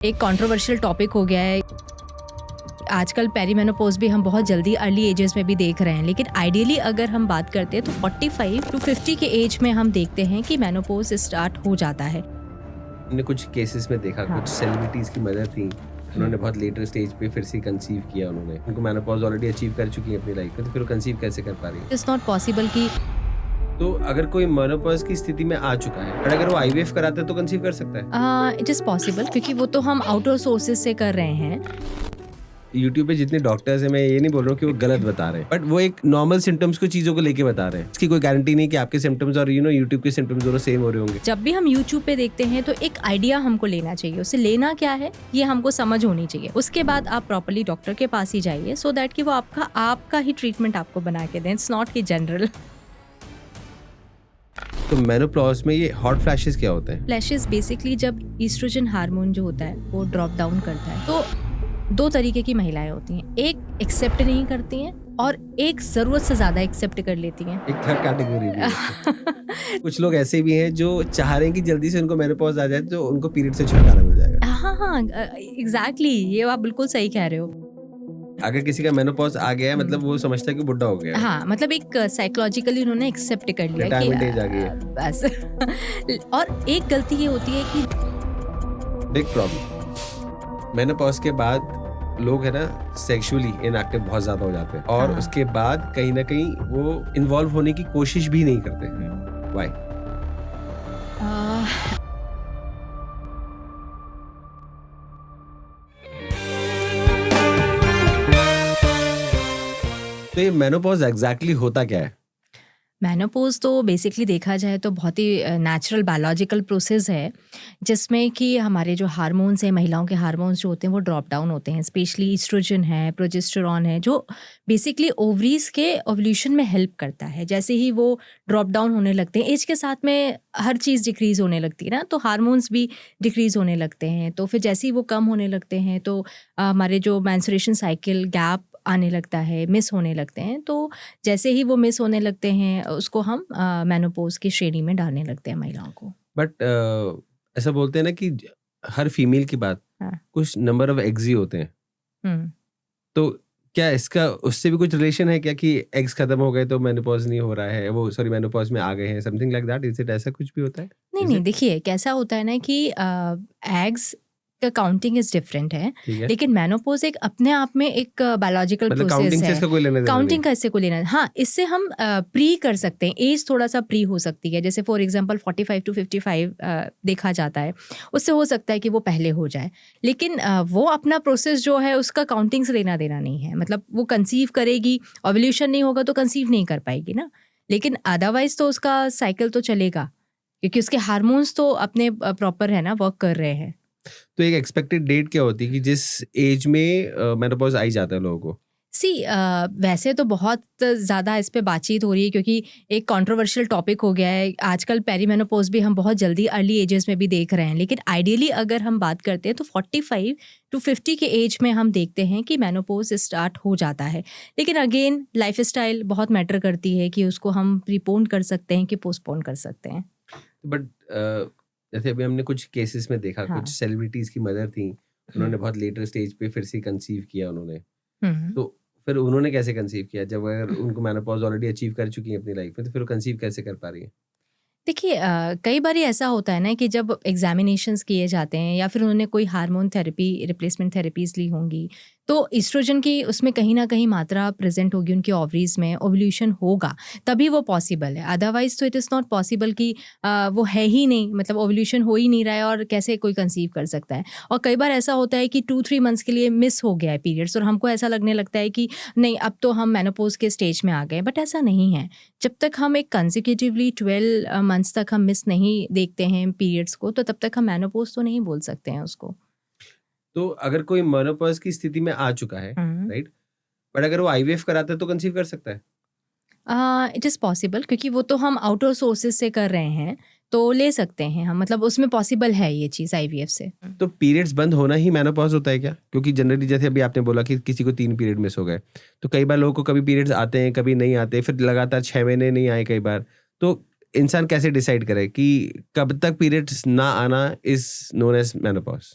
एक controversial topic हो गया है। आजकल पेरीमेनोपॉज भी हम बहुत जल्दी अर्ली एजेस में भी देख रहे हैं, लेकिन आइडियली अगर हम बात करते हैं तो 45 टू 50 के एज में हम देखते हैं कि मेनोपॉज स्टार्ट हो जाता है। हमने कुछ केसेस में देखा, हाँ। कुछ सेलिब्रिटीज की मदर थी, उन्होंने बहुत लेटर स्टेज पे फिर से कंसीव किया, उन्होंने उनको मेनोपॉज ऑलरेडी अचीव कर चुकी है अपनी लाइफ में, तो फिर वो कंसीव कैसे कर पा रही है? इट्स नॉट पॉसिबल कि तो अगर कोई मेनोपॉज की स्थिति में आ चुका है और अगर वो आईवीएफ कराता है तो कंसीव कर सकता है? इट इज़ पॉसिबल, क्योंकि वो तो हम आउटर सोर्सेज से कर रहे हैं। यूट्यूब पे जितने डॉक्टर्स हैं, मैं ये नहीं बोल रहा हूँ कि वो गलत बता रहे हैं, बट वो एक नॉर्मल सिम्टम्स को चीजों को लेके बता रहे हैं। इसकी कोई गारंटी नहीं कि आपके सिम्टम्स और यूट्यूब के सिम्टम्स दोनों सेम हो रहे होंगे। जब भी हम YouTube पे देखते हैं तो एक आइडिया हमको लेना चाहिए, उसे लेना क्या है ये हमको समझ होनी चाहिए। उसके बाद आप प्रॉपर्ली डॉक्टर के पास ही जाइए, सो दैट कि वो आपका ही ट्रीटमेंट आपको बना के दें। इट्स नॉट कि जनरल। तो मेनोपॉज में ये हॉट फ्लैशेस क्या होते हैं? फ्लैशेस बेसिकली जब ईस्ट्रोजन हार्मोन जो होता है वो ड्रॉप डाउन करता है, तो दो तरीके की महिलाएं होती हैं। एक एक्सेप्ट नहीं करती हैं और एक जरूरत से ज्यादा एक्सेप्ट कर लेती हैं। एक थर्ड कैटेगरी भी है। कुछ लोग ऐसे भी हैं जो चाह रहे हैं कि जल्दी से उनको मेनोपॉज आ जाए तो उनको पीरियड से छुटकारा मिल जाएगा। हाँ, एग्जैक्टली, ये आप बिल्कुल सही कह रहे हो। अगर किसी का मेनोपॉज आ गया है मतलब वो समझता है कि बुढ़ा हो गया है। हाँ, मतलब एक साइकोलॉजिकली उन्होंने एक्सेप्ट कर लिया कि रिटायरमेंट एज आ गई है। बस। और एक गलती ये होती है कि बिग प्रॉब्लम, मेनोपॉज के बाद लोग है ना सेक्सुअली इनएक्टिव बहुत ज्यादा हो जाते हैं और हाँ। उसके बाद कहीं ना कहीं वो इन्वॉल्व होने की कोशिश भी नहीं करते हैं। व्हाई? तो ये मेनोपॉज एग्जैक्टली होता क्या है? मेनोपॉज तो बेसिकली देखा जाए तो बहुत ही नेचुरल बायोलॉजिकल प्रोसेस है, जिसमें कि हमारे जो हार्मोन्स हैं, महिलाओं के हार्मोन्स जो होते हैं वो ड्रॉप डाउन होते हैं। स्पेशली ईस्ट्रोजन है, प्रोजेस्टेरॉन है, जो बेसिकली ओवरीज के ओव्यूलेशन में हेल्प करता है। जैसे ही वो ड्रॉप डाउन होने लगते हैं, एज के साथ में हर चीज़ डिक्रीज़ होने लगती है ना, तो हार्मोन्स भी डिक्रीज़ होने लगते हैं। तो फिर जैसे ही वो कम होने लगते हैं तो हमारे जो मेंस्ट्रुएशन साइकिल गैप आने लगता है, मिस होने लगते हैं। तो जैसे ही वो मिस होने लगते हैं उसको हम मेनोपॉज की श्रेणी में डालने लगते हैं महिलाओं को। बट ऐसा बोलते हैं ना कि हर फीमेल की बात हाँ। कुछ नंबर ऑफ एग्स ही होते हैं, हम्म। तो क्या इसका उससे भी कुछ रिलेशन है क्या कि एग्स खत्म हो गए तो मेनोपॉज नहीं हो रहा है, वो सॉरी मेनोपॉज में आ गए हैं, something like that? Is it ऐसा कुछ भी होता है? नहीं Is नहीं, it? देखिए कैसा होता है ना कि एग्स का काउंटिंग इज डिफरेंट है, ठीक है, लेकिन मेनोपॉज एक अपने आप में एक बायोलॉजिकल मतलब प्रोसेस काउंटिंग से है। इसका कोई लेना देना नहीं? काउंटिंग का इससे को लेना, हाँ, इससे हम प्री कर सकते हैं। एज थोड़ा सा प्री हो सकती है, जैसे फॉर एग्जांपल 45 टू 55 देखा जाता है, उससे हो सकता है कि वो पहले हो जाए। लेकिन वो अपना प्रोसेस जो है उसका काउंटिंग से लेना देना नहीं है। मतलब वो कंसीव करेगी, ओव्यूलेशन नहीं होगा तो कंसीव नहीं कर पाएगी ना, लेकिन अदरवाइज तो उसका साइकिल तो चलेगा, क्योंकि उसके हार्मोन्स तो अपने प्रॉपर है ना, वर्क कर रहे हैं। तो एक एक्सपेक्टेड डेट क्या होती है कि जिस एज में मेनोपॉज आ ही जाता है लोगों को? वैसे तो बहुत ज़्यादा इस पे बातचीत हो रही है, क्योंकि एक कंट्रोवर्शियल टॉपिक हो गया है। आजकल पेरीमेनोपॉज भी हम बहुत जल्दी अर्ली एजेस में भी देख रहे हैं, लेकिन आइडियली अगर हम बात करते हैं तो 45 टू 50 के एज में हम देखते हैं कि मेनोपॉज स्टार्ट हो जाता है। लेकिन अगेन लाइफस्टाइल बहुत मैटर करती है कि उसको हम प्रीपोन कर सकते हैं कि पोस्टपोन कर सकते हैं। बट जैसे अभी हमने कुछ केसेस में देखा, हाँ। कुछ सेलिब्रिटीज की मदर थी, उन्होंने बहुत लेटर स्टेज पे फिर से कंसीव किया उन्होंने, हम्म। तो फिर उन्होंने कैसे कंसीव किया जब अगर उनको मेनोपॉज ऑलरेडी अचीव कर चुकी है अपनी लाइफ में, तो फिर वो कंसीव कैसे कर पा रही है? देखिए कई बार ऐसा होता है ना कि जब एग्जामिनेशंस किए जाते हैं या फिर उन्होंने कोई हार्मोन थेरेपी, रिप्लेसमेंट थेरेपीज ली होंगी, तो ईस्ट्रोजन की उसमें कहीं ना कहीं मात्रा प्रेजेंट होगी उनकी ओवरीज में, ओव्यूलेशन होगा, तभी वो पॉसिबल है। अदरवाइज तो इट इज़ नॉट पॉसिबल कि वो है ही नहीं, मतलब ओव्यूलेशन हो ही नहीं रहा है और कैसे कोई कंसीव कर सकता है। और कई बार ऐसा होता है कि 2-3 मंथ्स के लिए मिस हो गया है पीरियड्स, और हमको ऐसा लगने लगता है कि नहीं, अब तो हम मेनोपॉज के स्टेज में आ गए, बट ऐसा नहीं है। जब तक हम एक कंसेक्यूटिवली 12 मंथ्स तक हम मिस नहीं देखते हैं पीरियड्स को, तो तब तक हम मेनोपॉज तो नहीं बोल सकते हैं उसको। तो अगर कोई मेनोपॉज की स्थिति में आ चुका है, राइट, बट अगर वो आईवीएफ कराता है तो कंसीव कर सकता है? इट इज़ पॉसिबल, क्योंकि वो तो हम आउटर सोर्सेज से कर रहे हैं, तो ले सकते हैं हम, मतलब उसमें पॉसिबल है ये चीज़ आईवीएफ से। तो पीरियड्स बंद होना ही मेनोपॉज होता है क्या? क्योंकि जनरली जैसे अभी आपने बोला कि किसी को 3 पीरियड मिस हो गए, तो कई बार लोगों को कभी पीरियड्स आते हैं, कभी नहीं आते, फिर लगातार 6 महीने नहीं आए कई बार। तो इंसान कैसे डिसाइड करे कि कब तक पीरियड्स ना आना इज नोन एज मेनोपॉज?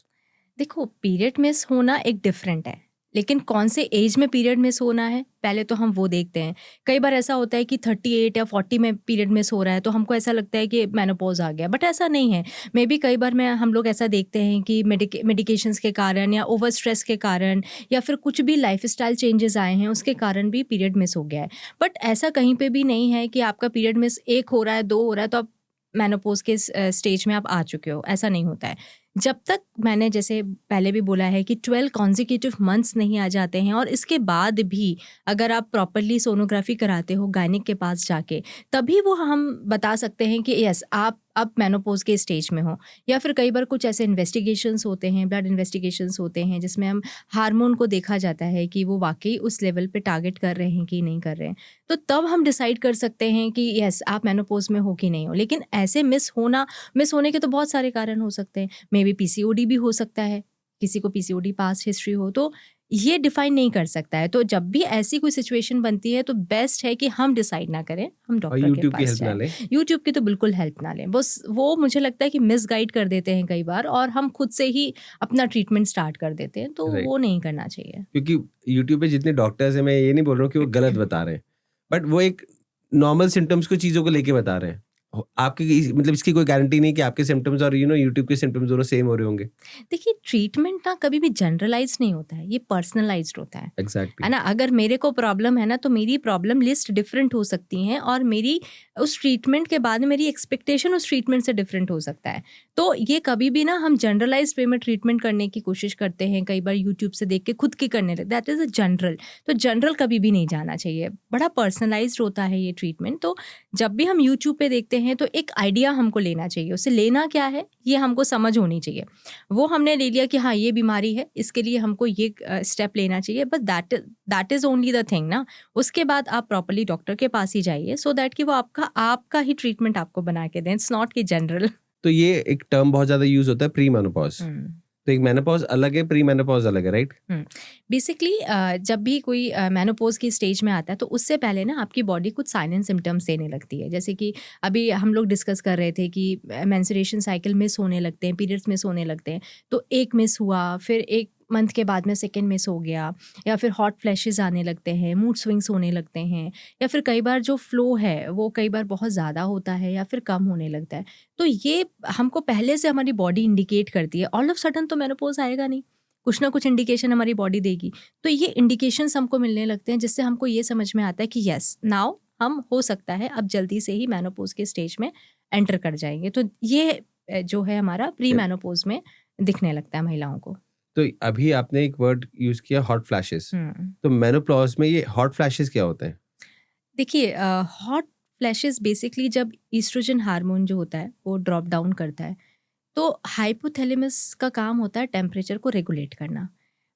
देखो, पीरियड मिस होना एक डिफरेंट है, लेकिन कौन से एज में पीरियड मिस होना है पहले तो हम वो देखते हैं। कई बार ऐसा होता है कि 38 या 40 में पीरियड मिस हो रहा है तो हमको ऐसा लगता है कि मेनोपॉज आ गया, बट ऐसा नहीं है। मे बी कई बार में हम लोग ऐसा देखते हैं कि मेडिकेशंस के कारण या ओवर स्ट्रेस के कारण या फिर कुछ भी लाइफस्टाइल चेंजेस आए हैं उसके कारण भी पीरियड मिस हो गया है। बट ऐसा कहीं पे भी नहीं है कि आपका पीरियड मिस 1 हो रहा है, 2 हो रहा है तो आप मेनोपॉज के स्टेज में आप आ चुके हो, ऐसा नहीं होता है। जब तक मैंने जैसे पहले भी बोला है कि 12 कॉन्जिक्यूटिव मंथ्स नहीं आ जाते हैं और इसके बाद भी अगर आप प्रॉपरली सोनोग्राफी कराते हो गायनिक के पास जाके, तभी वो हम बता सकते हैं कि यस आप अब मेनोपॉज के स्टेज में हो। या फिर कई बार कुछ ऐसे इन्वेस्टिगेशंस होते हैं, ब्लड इन्वेस्टिगेशंस होते हैं जिसमें हम हार्मोन को देखा जाता है कि वो वाकई उस लेवल पे टारगेट कर रहे हैं कि नहीं कर रहे हैं, तो तब हम डिसाइड कर सकते हैं कि यस आप मेनोपॉज में हो कि नहीं हो। लेकिन ऐसे मिस होने के तो बहुत सारे कारण हो सकते हैं। मे बी पीसीओडी भी हो सकता है, किसी को पीसीओडी पास्ट हिस्ट्री हो, तो ये डिफाइन नहीं कर सकता है। तो जब भी ऐसी कोई सिचुएशन बनती है तो बेस्ट है कि हम डिसाइड ना करें, हम और डॉक्टर के यूट्यूब की पास हेल्प ना जाएं। लें। यूट्यूब की तो बिल्कुल हेल्प ना लें, बस वो मुझे लगता है कि मिसगाइड कर देते हैं कई बार और हम खुद से ही अपना ट्रीटमेंट स्टार्ट कर देते हैं, तो राइट, वो नहीं करना चाहिए। क्योंकि यूट्यूब पे जितने डॉक्टर्स हैं, मैं ये नहीं बोल रहा हूँ कि वो गलत बता रहे हैं, बट वो एक नॉर्मल सिम्टम्स को चीज़ों को लेके बता रहे हैं। आपके मतलब इसकी कोई गारंटी नहीं कि आपके सिम्टम्स और यूट्यूब के सिम्टम्स दोनों सेम हो रहे होंगे। देखिए, ट्रीटमेंट ना कभी भी जनरलाइज नहीं होता है, ये पर्सनलाइज्ड होता है एग्जैक्टली। ना। अगर मेरे को प्रॉब्लम है ना तो मेरी प्रॉब्लम लिस्ट डिफरेंट हो सकती हैं और मेरी उस ट्रीटमेंट के बाद मेरी एक्सपेक्टेशन उस ट्रीटमेंट से डिफरेंट हो सकता है। तो ये कभी भी ना हम जनरलाइज वे में ट्रीटमेंट करने की कोशिश करते हैं, कई बार यूट्यूब से देख के खुद की करने लगते, दैट इज़ अ जनरल। तो जनरल कभी भी नहीं जाना चाहिए, बड़ा पर्सनलाइज्ड होता है ये ट्रीटमेंट। तो जब भी हम यूट्यूब पे देखते हैं तो एक आइडिया हमको लेना चाहिए, उससे लेना क्या है ये हमको समझ होनी चाहिए। वो हमने ले लिया कि हाँ ये बीमारी है, इसके लिए हमको ये स्टेप लेना चाहिए, बस that is only the thing ना। उसके बाद आप प्रॉपरली डॉक्टर के पास ही जाइए सो दैट कि वो आपका ही ट्रीटमेंट आपको बना के दें, इट्स नॉट कि जनरल। तो ये एक टर्म बहुत ज़्यादा यूज होता है, प्री मेनोपॉज। तो एक मेनोपॉज अलग है, प्री मेनोपॉज अलग है, राइट? बेसिकली जब भी कोई मेनोपॉज की स्टेज में आता है तो उससे पहले ना आपकी बॉडी कुछ साइन एंड सिम्टम्स देने लगती है। जैसे कि अभी हम लोग डिस्कस कर रहे थे कि मेंस्ट्रुएशन साइकिल मिस होने लगते हैं, पीरियड्स मिस होने लगते हैं। तो एक मिस हुआ, फिर एक मंथ के बाद में सेकेंड मिस हो गया, या फिर हॉट फ्लैशेस आने लगते हैं, मूड स्विंग्स होने लगते हैं, या फिर कई बार जो फ्लो है वो कई बार बहुत ज़्यादा होता है या फिर कम होने लगता है। तो ये हमको पहले से हमारी बॉडी इंडिकेट करती है। ऑल ऑफ सडन तो मेनोपॉज आएगा नहीं, कुछ ना कुछ इंडिकेशन हमारी बॉडी देगी। तो ये इंडिकेशंस हमको मिलने लगते हैं जिससे हमको ये समझ में आता है कि यस नाउ हम हो सकता है अब जल्दी से ही मेनोपॉज के स्टेज में एंटर कर जाएंगे। तो ये जो है हमारा प्री मेनोपॉज में दिखने लगता है महिलाओं को। तो अभी आपने एक वर्ड यूज किया, हॉट फ्लैशेस। तो मेनोपॉज में ये हॉट फ्लैशेस क्या होते हैं? देखिए, हॉट फ्लैशेस बेसिकली जब ईस्ट्रोजन हार्मोन जो होता है वो ड्रॉप डाउन करता है तो हाइपोथैलेमस का काम होता है टेम्परेचर को रेगुलेट करना।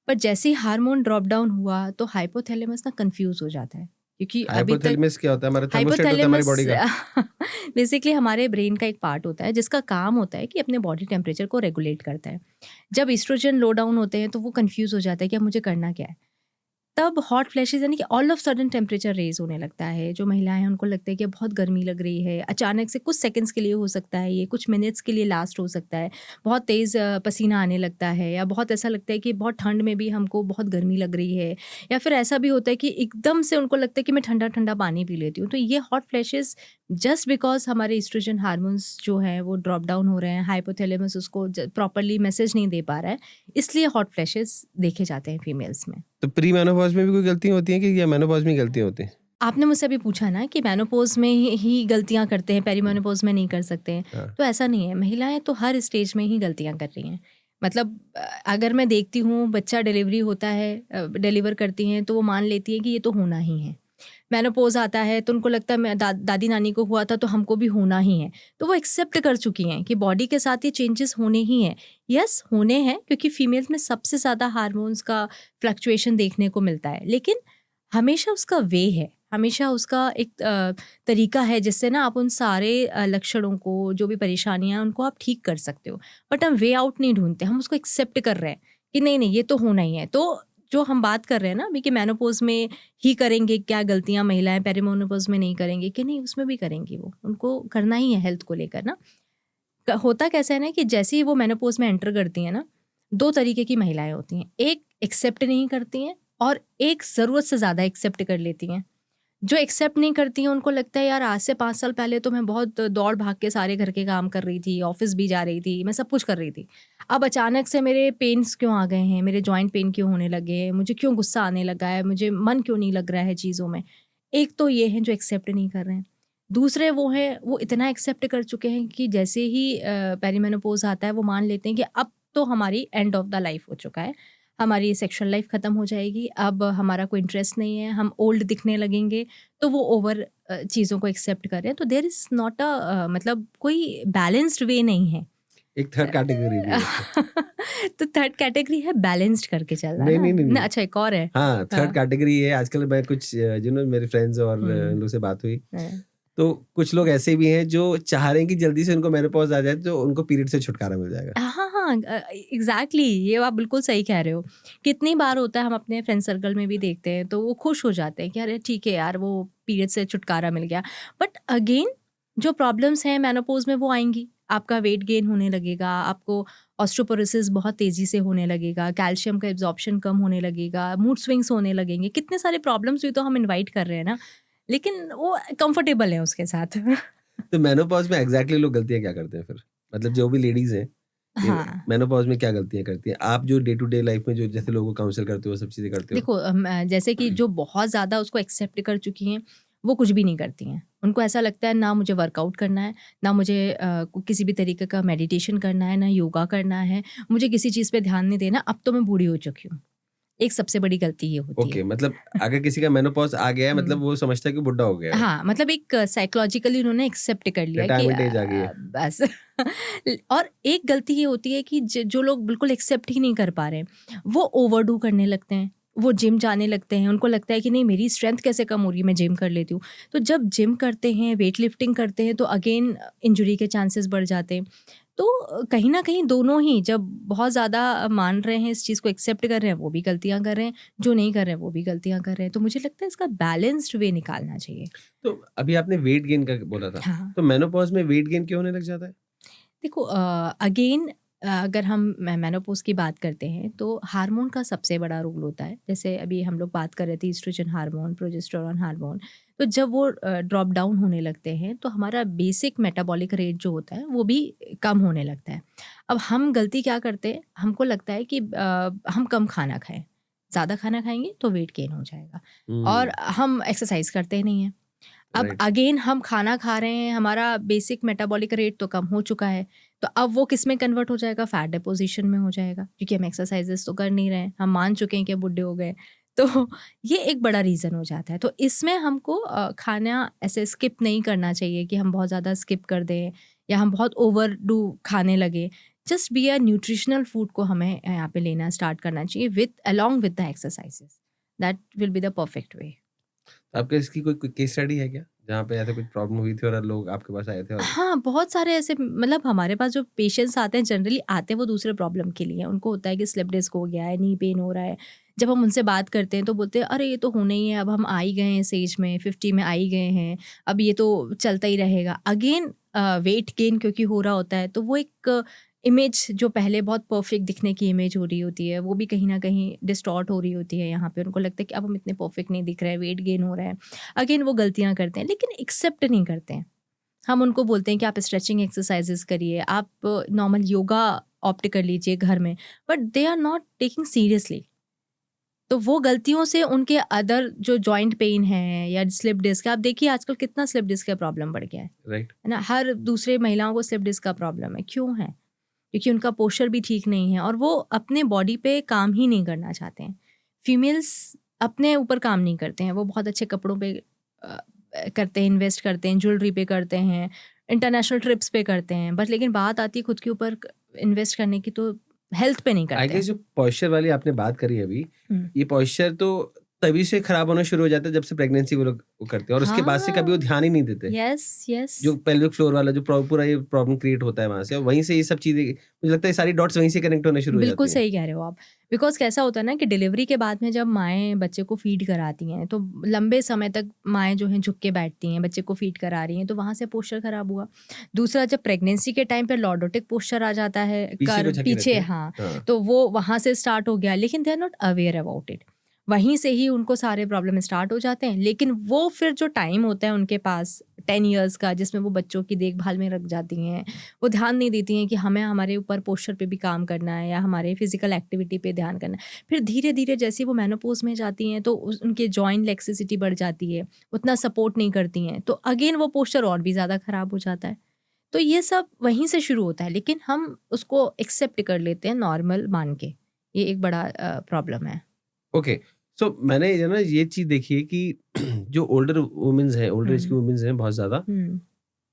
पर जैसे ही हार्मोन ड्रॉप डाउन हुआ तो हाइपोथैलेमस ना कंफ्यूज हो जाता है, क्योंकि अभी तक हाइपोथैलेमस क्या होता है? हमारा थर्मोस्टेट होता है हमारी हाइपोथैलेमस बॉडी का। बेसिकली हमारे ब्रेन का एक पार्ट होता है जिसका काम होता है कि अपने बॉडी टेम्परेचर को रेगुलेट करता है। जब ईस्ट्रोजन लो डाउन होते हैं तो वो कंफ्यूज हो जाता है कि अब मुझे करना क्या है। तब हॉट फ्लैशेस यानी कि all of sudden temperature raise होने लगता है। जो महिलाएं हैं उनको लगता है कि बहुत गर्मी लग रही है, अचानक से कुछ सेकंड्स के लिए हो सकता है, ये कुछ मिनट्स के लिए लास्ट हो सकता है। बहुत तेज़ पसीना आने लगता है, या बहुत ऐसा लगता है कि बहुत ठंड में भी हमको बहुत गर्मी लग रही है, या फिर ऐसा भी होता है कि एकदम से उनको लगता है कि मैं ठंडा ठंडा पानी पी लेती हूँ। तो ये हॉट फ्लैशेस जस्ट बिकॉज हमारे ईस्ट्रोजन हार्मोन्स जो हैं वो ड्रॉप डाउन हो रहे हैं, हाइपोथैलेमस उसको प्रॉपरली मैसेज नहीं दे पा रहा है, इसलिए हॉट फ्लैशेस देखे जाते हैं फीमेल्स में। तो प्री मेनोपॉज में भी कोई गलतियां होती हैं कि या मेनोपॉज में गलतियां होती हैं? आपने मुझसे अभी पूछा ना कि मेनोपॉज में ही गलतियां करते हैं, पेरीमेनोपॉज में नहीं कर सकते हैं। हाँ। तो ऐसा नहीं है, महिलाएं तो हर स्टेज में ही गलतियां कर रही हैं। मतलब अगर मैं देखती हूँ बच्चा डिलीवरी होता है, डिलीवर करती हैं तो वो मान लेती हैं कि ये तो होना ही है। मेनोपॉज आता है तो उनको लगता है मैं दादी नानी को हुआ था तो हमको भी होना ही है। तो वो एक्सेप्ट कर चुकी हैं कि बॉडी के साथ ये चेंजेस होने ही हैं। यस होने हैं, क्योंकि फीमेल्स में सबसे ज़्यादा हार्मोन्स का फ्लक्चुएशन देखने को मिलता है, लेकिन हमेशा उसका वे है, हमेशा उसका एक तरीका है जिससे ना आप उन सारे लक्षणों को, जो भी परेशानियां हैं उनको आप ठीक कर सकते हो। बट हम वे आउट नहीं ढूंढते, हम उसको एक्सेप्ट कर रहे हैं कि नहीं नहीं ये तो होना ही है। तो जो हम बात कर रहे हैं ना अभी कि मेनोपॉज में ही करेंगे क्या गलतियां महिलाएं, पेरीमेनोपॉज में नहीं करेंगे कि नहीं, उसमें भी करेंगी, वो उनको करना ही है हेल्थ को लेकर ना। होता कैसा है ना कि जैसे ही वो मेनोपॉज में एंटर करती है ना, दो तरीके की महिलाएं होती हैं, एक एक्सेप्ट नहीं करती हैं और एक ज़रूरत से ज़्यादा एक्सेप्ट कर लेती हैं। जो एक्सेप्ट नहीं करती हैं उनको लगता है यार आज से 5 साल पहले तो मैं बहुत दौड़ भाग के सारे घर के काम कर रही थी, ऑफिस भी जा रही थी, मैं सब कुछ कर रही थी। अब अचानक से मेरे पेन्स क्यों आ गए हैं, मेरे जॉइंट पेन क्यों होने लगे हैं, मुझे क्यों गुस्सा आने लगा है, मुझे मन क्यों नहीं लग रहा है चीज़ों में। एक तो ये हैं जो एक्सेप्ट नहीं कर रहे हैं। दूसरे वो हैं, वो इतना एक्सेप्ट कर चुके हैं कि जैसे ही पेरीमेनोपॉज़ आता है वो मान लेते हैं कि अब तो हमारी एंड ऑफ द लाइफ हो चुका है, हमारी सेक्सुअल लाइफ ख़त्म हो जाएगी, अब हमारा कोई इंटरेस्ट नहीं है, हम ओल्ड दिखने लगेंगे। तो वो ओवर चीज़ों को एक्सेप्ट कर रहे हैं। तो देयर इज़ नॉट अ मतलब कोई बैलेंस्ड वे नहीं है। एक थर्ड कैटेगरी भी है। तो थर्ड कैटेगरी है बैलेंस्ड करके चलना नहीं ना। नहीं नहीं ना नहीं अच्छा एक और है। हाँ, थर्ड हाँ। कैटेगरी है। आजकल मैं कुछ मेरे फ्रेंड्स और हम्म, इन लोग से बात हुई, हाँ। तो कुछ लोग ऐसे भी हैं जो चाह रहे हैं कि जल्दी से उनको मेनोपॉज आ जाए तो उनको पीरियड से छुटकारा मिल जाएगा। हाँ, हाँ, एग्ज़ैक्टली ये आप बिल्कुल सही कह रहे हो। कितनी बार होता है हम अपने फ्रेंड सर्कल में भी देखते हैं तो वो खुश हो जाते हैं कि अरे ठीक है यार वो पीरियड से छुटकारा मिल गया। बट अगेन जो प्रॉब्लम्स हैं मेनोपॉज़ में वो आएँगी। आपका वेट गेन होने लगेगा, आपको ऑस्टियोपोरोसिस बहुत तेज़ी से होने लगेगा, कैल्शियम का एब्ज़ॉर्प्शन कम होने लगेगा, मूड स्विंग्स होने लगेंगे। कितने सारे प्रॉब्लम्स भी तो हम इनवाइट कर रहे हैं ना, लेकिन वो कंफर्टेबल है उसके साथ। तो मेनोपॉज में एग्जैक्टली लोग गलतियाँ क्या करते हैं फिर? मतलब जो भी लेडीज़ हैं, ये हाँ। मेनोपॉज में क्या गलतियाँ करती हैं? आप जो डे टू डे लाइफ में जो जैसे लोगों को काउंसल करते हो, वो सब चीज़ें करते हो? देखो जैसे कि जो बहुत ज़्यादा उसको एक्सेप्ट कर चुकी हैं, वो कुछ भी नहीं करती हैं। उनको ऐसा लगता है ना मुझे वर्कआउट करना है, ना मुझे किसी भी तरीके का मेडिटेशन करना है, ना योगा करना है, मुझे किसी चीज़ पे ध्यान नहीं देना, अब तो मैं बूढ़ी हो चुकी हूँ। एक सबसे बड़ी गलती ये होती ओके, है। मतलब अगर किसी का मेनोपॉज आ गया है, मतलब हुँ। वो समझता है कि बुड्ढा हो गया है, हाँ, मतलब एक साइकोलॉजिकली उन्होंने एक्सेप्ट कर लिया कि रिटायरमेंट एज आ गई है। बस। और एक गलती ये होती है कि जो लोग बिल्कुल एक्सेप्ट ही नहीं कर पा रहे हैं, वो ओवरडू करने लगते हैं। वो जिम जाने लगते हैं, उनको लगता है कि नहीं मेरी स्ट्रेंथ कैसे कम हो रही है, मैं जिम कर लेती हूँ। तो जब जिम करते हैं, वेट लिफ्टिंग करते हैं तो अगेन इंजरी के चांसेस बढ़ जाते हैं। तो कहीं न कहीं दोनों ही जब बहुत ज़्यादा मान रहे हैं, इस चीज़ को एक्सेप्ट कर रहे हैं, वो भी गलतियाँ कर रहे हैं, जो नहीं कर रहे हैं, वो भी गलतियाँ कर रहे हैं। तो मुझे लगता है इसका बैलेंस्ड वे निकालना चाहिए। तो अभी आपने वेट गेन का बोला था, हाँ। तो मेनोपॉज में वेट गेन क्यों होने लग जाता है? देखो अगेन अगर हम मेनोपॉज़ की बात करते हैं तो हार्मोन का सबसे बड़ा रोल होता है। जैसे अभी हम लोग बात कर रहे थे ईस्ट्रोजन हार्मोन, प्रोजेस्टेरोन हार्मोन, तो जब वो ड्रॉप डाउन होने लगते हैं तो हमारा बेसिक मेटाबॉलिक रेट जो होता है वो भी कम होने लगता है। अब हम गलती क्या करते हैं, हमको लगता है कि हम कम खाना खाएँ, ज़्यादा खाना खाएँगे तो वेट गेन हो जाएगा और हुँ, हम एक्सरसाइज़ करते ही नहीं हैं। अब राइट। अगेन हम खाना खा रहे हैं, हमारा बेसिक मेटाबॉलिक रेट तो कम हो चुका है, तो अब वो किस में कन्वर्ट हो जाएगा? फैट डिपोज़िशन में हो जाएगा, क्योंकि हम एक्सरसाइज़ेज़ तो कर नहीं रहे हैं, हम मान चुके हैं कि बुड्ढे हो गए। तो ये एक बड़ा रीज़न हो जाता है। तो इसमें हमको खाना ऐसे स्किप नहीं करना चाहिए कि हम बहुत ज़्यादा स्किप कर दें या हम बहुत ओवरडू खाने लगें। Just be a nutritional food को हमें यहाँ पे लेना स्टार्ट करना चाहिए with along with the exercises. That will be the perfect way. आपका इसकी कोई कोई केस स्टडी है क्या? जहाँ पे ऐसा कुछ प्रॉब्लम हुई थी और लोग आपके पास आए थे और हाँ, बहुत सारे ऐसे मतलब हमारे पास जो पेशेंट्स आते हैं जनरली आते हैं वो दूसरे प्रॉब्लम के लिए। उनको होता है कि स्लिप डिस्क हो गया है, नी पेन हो रहा है। जब हम उनसे बात करते हैं तो बोलते हैं अरे ये तो होना ही है, अब हम आ ही गए हैं इस एज में, 50 में आ ही गए हैं, अब ये तो चलता ही रहेगा। अगेन वेट गेन क्योंकि हो रहा होता है तो वो एक इमेज जो पहले बहुत परफेक्ट दिखने की इमेज हो रही होती है, वो भी कहीं न कहीं डिस्टॉर्ट हो रही होती है यहाँ पे। उनको लगता है कि अब हम इतने परफेक्ट नहीं दिख रहे हैं, वेट गेन हो रहा है। अगेन वो गलतियाँ करते हैं लेकिन एक्सेप्ट नहीं करते हैं। हम उनको बोलते हैं कि आप स्ट्रेचिंग एक्सरसाइजेस करिए, आप नॉर्मल योगा ऑप्ट कर लीजिए घर में, but they are not taking seriously. तो वो गलतियों से उनके अदर जो जॉइंट पेन है या स्लिप डिस्क है, आप देखिए आजकल कितना स्लिप डिस्क का प्रॉब्लम बढ़ गया राइट? है ना? हर दूसरे महिलाओं को स्लिप डिस्क का प्रॉब्लम है। क्यों है? क्योंकि उनका पोस्चर भी ठीक नहीं है और वो अपने बॉडी पे काम ही नहीं करना चाहते हैं। फीमेल्स अपने ऊपर काम नहीं करते हैं, वो बहुत अच्छे कपड़ों पे करते हैं, इन्वेस्ट करते हैं, ज्वेलरी पे करते हैं, इंटरनेशनल ट्रिप्स पे करते हैं, बट लेकिन बात आती है खुद के ऊपर इन्वेस्ट करने की तो हेल्थ पे नहीं आई करते गेस हैं। जो पॉस्चर वाली आपने बात करी अभी, हुँ। ये पॉस्चर तो तभी से खराब होना शुरू हो जाता है जब से प्रेगनेंसी वो लोग वो करते हैं, और उसके बाद से कभी वो हाँ, ध्यान ही नहीं देते। यस यस जो पेल्विक फ्लोर वाला जो पूरा ये प्रॉब्लम क्रिएट होता है वहां से, और वहीं से ये सब चीजें, मुझे लगता है सारी डॉट्स वहीं से कनेक्ट होना शुरू हो बिल्कुल जाती हैं। सही कह रहे हो आप। बिकॉज़ कैसा होता है ना कि डिलीवरी के बाद में जब माएँ बच्चे को फ़ीड कराती हैं, तो लंबे समय तक माएँ जो हैं झुक के बैठती हैं, बच्चे को फ़ीड करा रही हैं, तो वहाँ से पोस्चर ख़राब हुआ। दूसरा, जब प्रेगनेंसी के टाइम पे लॉर्डोटिक पोस्चर आ जाता है पीछे को कर झके रहते पीछे, हैं। हाँ, हाँ। तो वो वहाँ से स्टार्ट हो गया, लेकिन they are not aware about it. वहीं से ही उनको सारे प्रॉब्लम स्टार्ट हो जाते हैं। लेकिन वो फिर जो टाइम होता है उनके पास 10 इयर्स का, जिसमें वो बच्चों की देखभाल में लग जाती हैं, वो ध्यान नहीं देती हैं कि हमें हमारे ऊपर पोस्चर पे भी काम करना है या हमारे फिजिकल एक्टिविटी पे ध्यान करना है। फिर धीरे धीरे जैसे वो मेनोपॉज में जाती हैं तो उनके जॉइंट लेक्सिसिटी बढ़ जाती है, उतना सपोर्ट नहीं करती हैं, तो अगेन वो पोस्चर और भी ज़्यादा ख़राब हो जाता है। तो ये सब वहीं से शुरू होता है, लेकिन हम उसको एक्सेप्ट कर लेते हैं नॉर्मल मान के। ये एक बड़ा प्रॉब्लम है। ओके, सो मैंने ये ना ये चीज देखी है कि जो ओल्डर वुमेन्स हैं, ओल्डर एज की हुँ, वुमेन्स हैं बहुत ज्यादा, हुँ,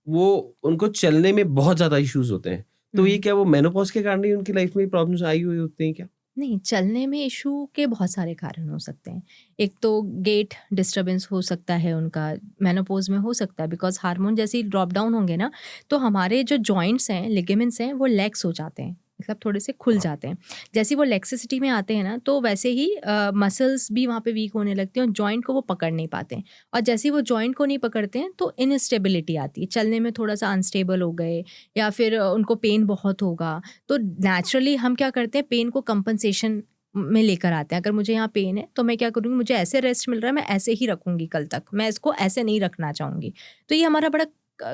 वो उनको चलने में बहुत ज्यादा इश्यूज होते हैं। तो ये हुँ। क्या वो मेनोपॉज के कारण ही उनकी लाइफ में प्रॉब्लम्स आई हुई होती हैं क्या? नहीं, चलने में इशू के बहुत सारे कारण हो सकते हैं। एक तो गेट डिस्टर्बेंस हो सकता है उनका, मेनोपॉज़ में हो सकता है, बिकॉज़ हार्मोन जैसे ही ड्रॉप डाउन होंगे ना, तो हमारे जो जॉइंट्स हैं, लिगामेंट्स हैं, वो लैक्स हो जाते हैं, मतलब थोड़े से खुल जाते हैं। जैसे ही वो लैक्सिसिटी में आते हैं ना, तो वैसे ही मसल्स भी वहाँ पे वीक होने लगते हैं और जॉइंट को वो पकड़ नहीं पाते हैं। और जैसे ही वो जॉइंट को नहीं पकड़ते हैं, तो इनस्टेबिलिटी आती है, चलने में थोड़ा-सा अनस्टेबल हो गए, या फिर उनको पेन बहुत होगा। तो नेचुरली हम क्या करते हैं, पेन को कंपनसेशन में लेकर आते हैं। अगर मुझे यहाँ पेन है तो मैं क्या करूँगी, मुझे ऐसे रेस्ट मिल रहा है, मैं ऐसे ही रखूँगी कल तक, मैं इसको ऐसे नहीं रखना चाहूँगी। तो ये हमारा बड़ा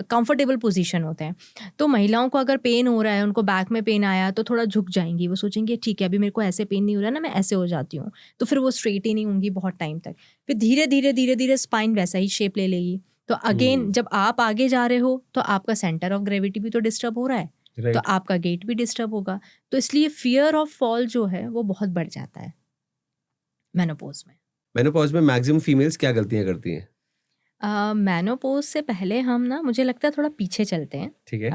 कंफर्टेबल पोजीशन होता है। तो महिलाओं को अगर पेन हो रहा है, उनको बैक में पेन आया तो थोड़ा झुक जाएंगी, वो सोचेंगे ठीक है अभी मेरे को ऐसे पेन नहीं हो रहा ना, मैं ऐसे हो जाती हूँ। तो फिर वो स्ट्रेट ही नहीं होंगी बहुत टाइम तक। फिर धीरे धीरे धीरे धीरे स्पाइन वैसा ही शेप ले लेगी। तो अगेन जब आप आगे जा रहे हो तो आपका सेंटर ऑफ ग्रेविटी भी तो डिस्टर्ब हो रहा है, तो राइट। आपका गेट भी डिस्टर्ब होगा। तो इसलिए फियर ऑफ फॉल जो है वो बहुत बढ़ जाता है मेनोपॉज में। मेनोपॉज में मैक्सिमम फीमेल्स क्या गलतियां करती हैं? मेनोपॉज से पहले हम ना, मुझे लगता है थोड़ा पीछे चलते हैं। ठीक है।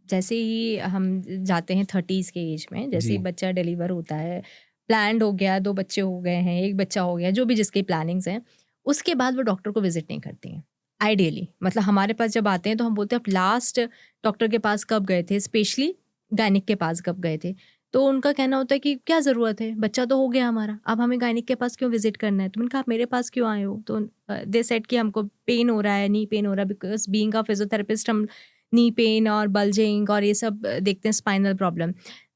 जैसे ही हम जाते हैं 30s के एज में, जैसे ही जी। बच्चा डिलीवर होता है, प्लान्ड हो गया, 2 बच्चे हो गए हैं, 1 बच्चा हो गया, जो भी जिसकी प्लानिंग्स हैं, उसके बाद वो डॉक्टर को विजिट नहीं करती हैं आइडियली। मतलब हमारे पास जब आते हैं तो हम बोलते हैं आप लास्ट डॉक्टर के पास कब गए थे, स्पेशली गायनिक के पास कब गए थे। तो उनका कहना होता है कि क्या ज़रूरत है, बच्चा तो हो गया हमारा, अब हमें गायनिक के पास क्यों विजिट करना है। तो मैंने कहा आप मेरे पास क्यों आए हो, तो दे सेड कि हमको पेन हो रहा है, नी पेन हो रहा है, बिकॉज बीइंग अ फिजियोथेरेपिस्ट हम नी पेन और बल्जिंग और ये सब देखते हैं, स्पाइनल प्रॉब्लम।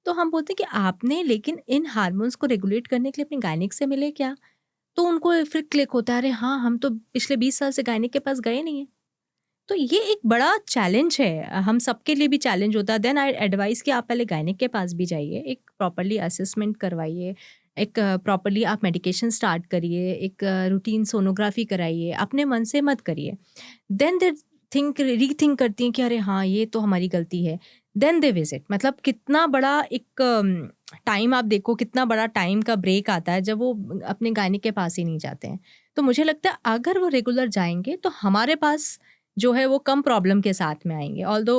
तो हम बोलते हैं कि आपने लेकिन इन हार्मोन्स को रेगुलेट करने के लिए अपने गायनिक से मिले क्या? तो उनको फिर क्लिक होता है, अरे हाँ, हम तो पिछले 20 साल से गायनिक के पास गए नहीं हैं। तो ये एक बड़ा चैलेंज है, हम सबके लिए भी चैलेंज होता है। देन आई एडवाइस कि आप पहले गायनिक के पास भी जाइए, एक प्रॉपर्ली असेसमेंट करवाइए, एक प्रॉपर्ली आप मेडिकेशन स्टार्ट करिए, एक रूटीन सोनोग्राफी कराइए, अपने मन से मत करिए। देन दे रीथिंक करती हैं कि अरे हाँ, ये तो हमारी गलती है। Then they visit. मतलब कितना बड़ा एक टाइम आप देखो, कितना बड़ा टाइम का ब्रेक आता है जब वो अपने गायनिक के पास ही नहीं जाते हैं। तो मुझे लगता है अगर वो रेगुलर जाएँगे तो हमारे पास जो है वो कम प्रॉब्लम के साथ में आएँगे। ऑल्दो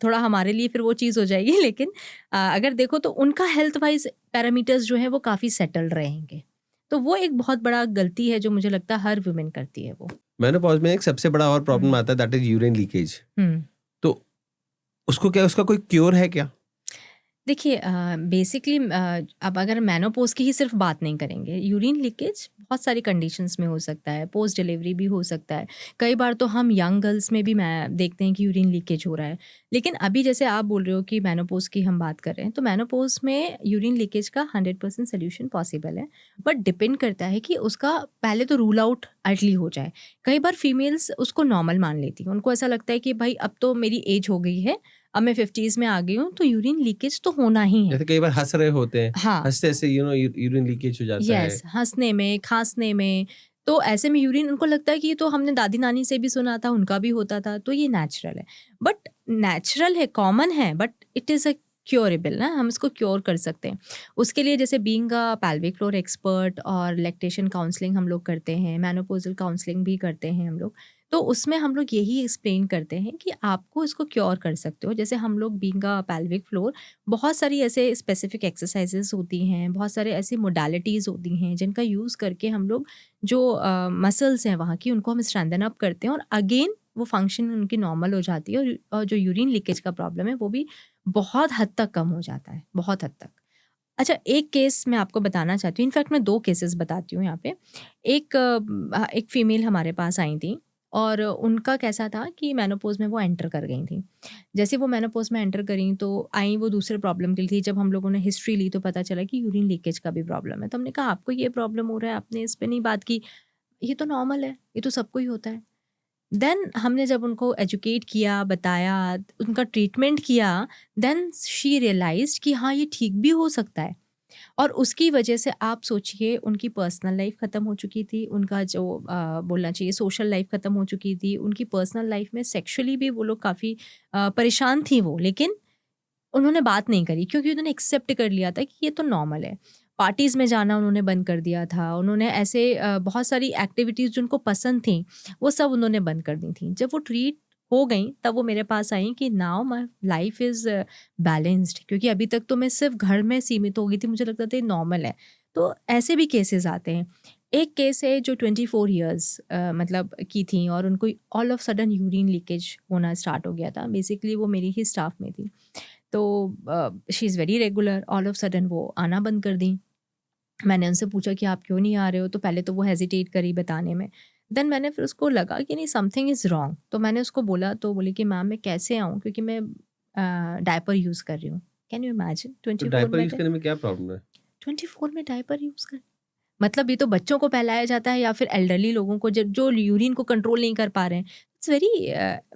थोड़ा हमारे लिए फिर वो चीज़ हो जाएगी, लेकिन अगर देखो तो उनका हेल्थ वाइज़ पैरामीटर्स जो हैं वो काफ़ी सेटल्ड रहेंगे। तो वो एक बहुत बड़ा गलती है जो मुझे लगता है हर वुमेन करती है वो। मेनोपॉज में एक सबसे बड़ा और प्रॉब्लम हुँ, आता है, दैट इज यूरिन लीकेज। हुँ। तो उसको क्या, उसका कोई क्योर है क्या? देखिए बेसिकली अब अगर मेनोपॉज़ की ही सिर्फ बात नहीं करेंगे, यूरिन लीकेज बहुत सारी कंडीशंस में हो सकता है, पोस्ट डिलीवरी भी हो सकता है। कई बार तो हम यंग गर्ल्स में भी मैं देखते हैं कि यूरिन लीकेज हो रहा है। लेकिन अभी जैसे आप बोल रहे हो कि मेनोपॉज़ की हम बात कर रहे हैं, तो मेनोपॉज़ में यूरिन लीकेज का 100% सॉल्यूशन पॉसिबल है। बट डिपेंड करता है कि उसका पहले तो रूल आउट अर्ली हो जाए। कई बार फीमेल्स उसको नॉर्मल मान लेती हैं, उनको ऐसा लगता है कि भाई अब तो मेरी एज हो गई है, अब मैं 50s में आ गई हूँ, तो यूरिन लीकेज तो होना ही है। जैसे कई बार हंस रहे होते हैं, हाँ, हंसते हंसते यूरिन लीकेज हो जाता है। यस, हँसने में, खाँसने में, तो ऐसे में यूरिन उनको लगता है कि ये तो हमने दादी-नानी से भी सुना था, उनका भी होता था, तो ये नेचुरल है। बट नेचुरल है, कॉमन है, but it is a curable ना, हम इसको क्योर कर सकते हैं। उसके लिए जैसे being a pelvic floor expert और लैक्टेशन काउंसलिंग हम लोग करते हैं, मेनोपॉज़ल काउंसलिंग भी करते हैं हम लोग। तो उसमें हम लोग यही एक्सप्लेन करते हैं कि आपको इसको क्योर कर सकते हो। जैसे हम लोग बीइंग अ पेल्विक फ्लोर, बहुत सारी ऐसे स्पेसिफिक एक्सरसाइजेस होती हैं, बहुत सारे ऐसी मोडालिटीज़ होती हैं जिनका यूज़ करके हम लोग जो मसल्स हैं वहाँ की, उनको हम स्ट्रेंथन अप करते हैं और अगेन वो फंक्शन उनकी नॉर्मल हो जाती है, और जो यूरिन लीकेज का प्रॉब्लम है वो भी बहुत हद तक कम हो जाता है, बहुत हद तक। अच्छा, एक केस मैं आपको बताना चाहती हूँ, इनफैक्ट मैं 2 केसेस बताती हूँ यहाँ पे। एक फ़ीमेल हमारे पास आई थी और उनका कैसा था कि मेनोपॉज़ में वो एंटर कर गई थी। जैसे वो मेनोपॉज़ में एंटर करी तो आई वो दूसरे प्रॉब्लम के लिए थी। जब हम लोगों ने हिस्ट्री ली तो पता चला कि यूरिन लीकेज का भी प्रॉब्लम है। तो हमने कहा आपको ये प्रॉब्लम हो रहा है, आपने इस पे नहीं बात की, ये तो नॉर्मल है, ये तो सबको ही होता है। देन हमने जब उनको एजुकेट किया, बताया, उनका ट्रीटमेंट किया, देन शी रियलाइज़्ड कि हाँ, ये ठीक भी हो सकता है। और उसकी वजह से आप सोचिए, उनकी पर्सनल लाइफ ख़त्म हो चुकी थी, उनका जो बोलना चाहिए सोशल लाइफ ख़त्म हो चुकी थी, उनकी पर्सनल लाइफ में सेक्सुअली भी वो लोग काफ़ी परेशान थी वो, लेकिन उन्होंने बात नहीं करी क्योंकि उन्होंने एक्सेप्ट कर लिया था कि ये तो नॉर्मल है। पार्टीज़ में जाना उन्होंने बंद कर दिया था, उन्होंने ऐसे बहुत सारी एक्टिविटीज़ जो उनको पसंद थी, वो सब उन्होंने बंद कर दी थी। जब वो ट्रीट हो गई तब वो मेरे पास आई कि now my life is balanced, क्योंकि अभी तक तो मैं सिर्फ घर में सीमित हो गई थी, मुझे लगता था ये नॉर्मल है। तो ऐसे भी केसेस आते हैं। एक केस है जो 24 इयर्स मतलब की थी और उनको all of sudden urine leakage होना स्टार्ट हो गया था। बेसिकली वो मेरी ही स्टाफ में थी। तो she is very regular, all of sudden वो आना बंद कर दी। मैंने उनसे पूछा कि आप क्यों नहीं आ रहे हो? तो पहले तो वो हेजिटेट करी बताने में। देन मैंने फिर उसको लगा कि नहीं, समथिंग इज़ रॉन्ग। तो मैंने उसको बोला, तो बोली कि मैम मैं कैसे आऊँ, क्योंकि मैं डायपर यूज़ कर रही हूँ। कैन यू इमेजिन तो 24 डायपर में यूज़ करने में क्या प्रॉब्लम है? 24 में डायपर यूज़ कर, मतलब ये तो बच्चों को पहलाया जाता है या फिर एल्डरली लोगों को जो यूरिन को कंट्रोल नहीं कर पा रहे हैं। इट्स वेरी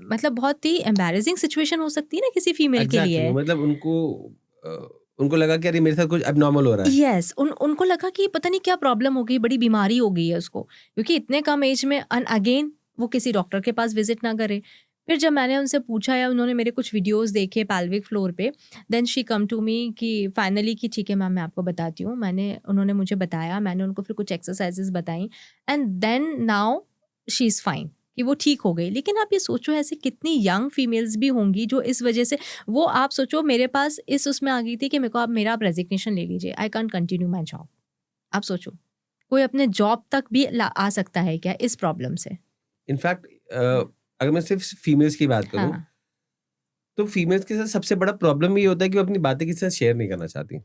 मतलब बहुत ही एम्बैरेसिंग सिचुएशन हो सकती है ना किसी फीमेल के एग्ज़ैक्टली, लिए। मतलब उनको लगा कि अरे मेरे साथ कुछ एब्नॉर्मल हो रहा है। यस, उनको लगा कि पता नहीं क्या प्रॉब्लम हो गई, बड़ी बीमारी हो गई है उसको, क्योंकि इतने कम एज में अगेन वो किसी डॉक्टर के पास विजिट ना करे। फिर जब मैंने उनसे पूछा या उन्होंने मेरे कुछ वीडियोस देखे पेल्विक फ्लोर पे, then she come to me कि फाइनली कि ठीक है मैम, मैं आपको बताती हूँ। उन्होंने मुझे बताया, मैंने उनको फिर कुछ एक्सरसाइजेस बताई, and then now she is fine, कि वो ठीक हो गई। लेकिन आप ये सोचो, ऐसे कितनी यंग फीमेल्स भी होंगी जो इस वजह से, वो आप सोचो मेरे पास इस उसमें आ गई थी कि मेरे को आप रेजिग्नेशन ले लीजिए, I can't continue my job. आप सोचो, कोई अपने जॉब तक भी आ सकता है क्या इस प्रॉब्लम से? इनफैक्ट अगर मैं सिर्फ फीमेल्स की बात करूँ, हाँ, तो फीमेल्स के साथ सबसे बड़ा प्रॉब्लम ये होता है कि वो अपनी बातें किसी के साथ शेयर नहीं करना चाहती।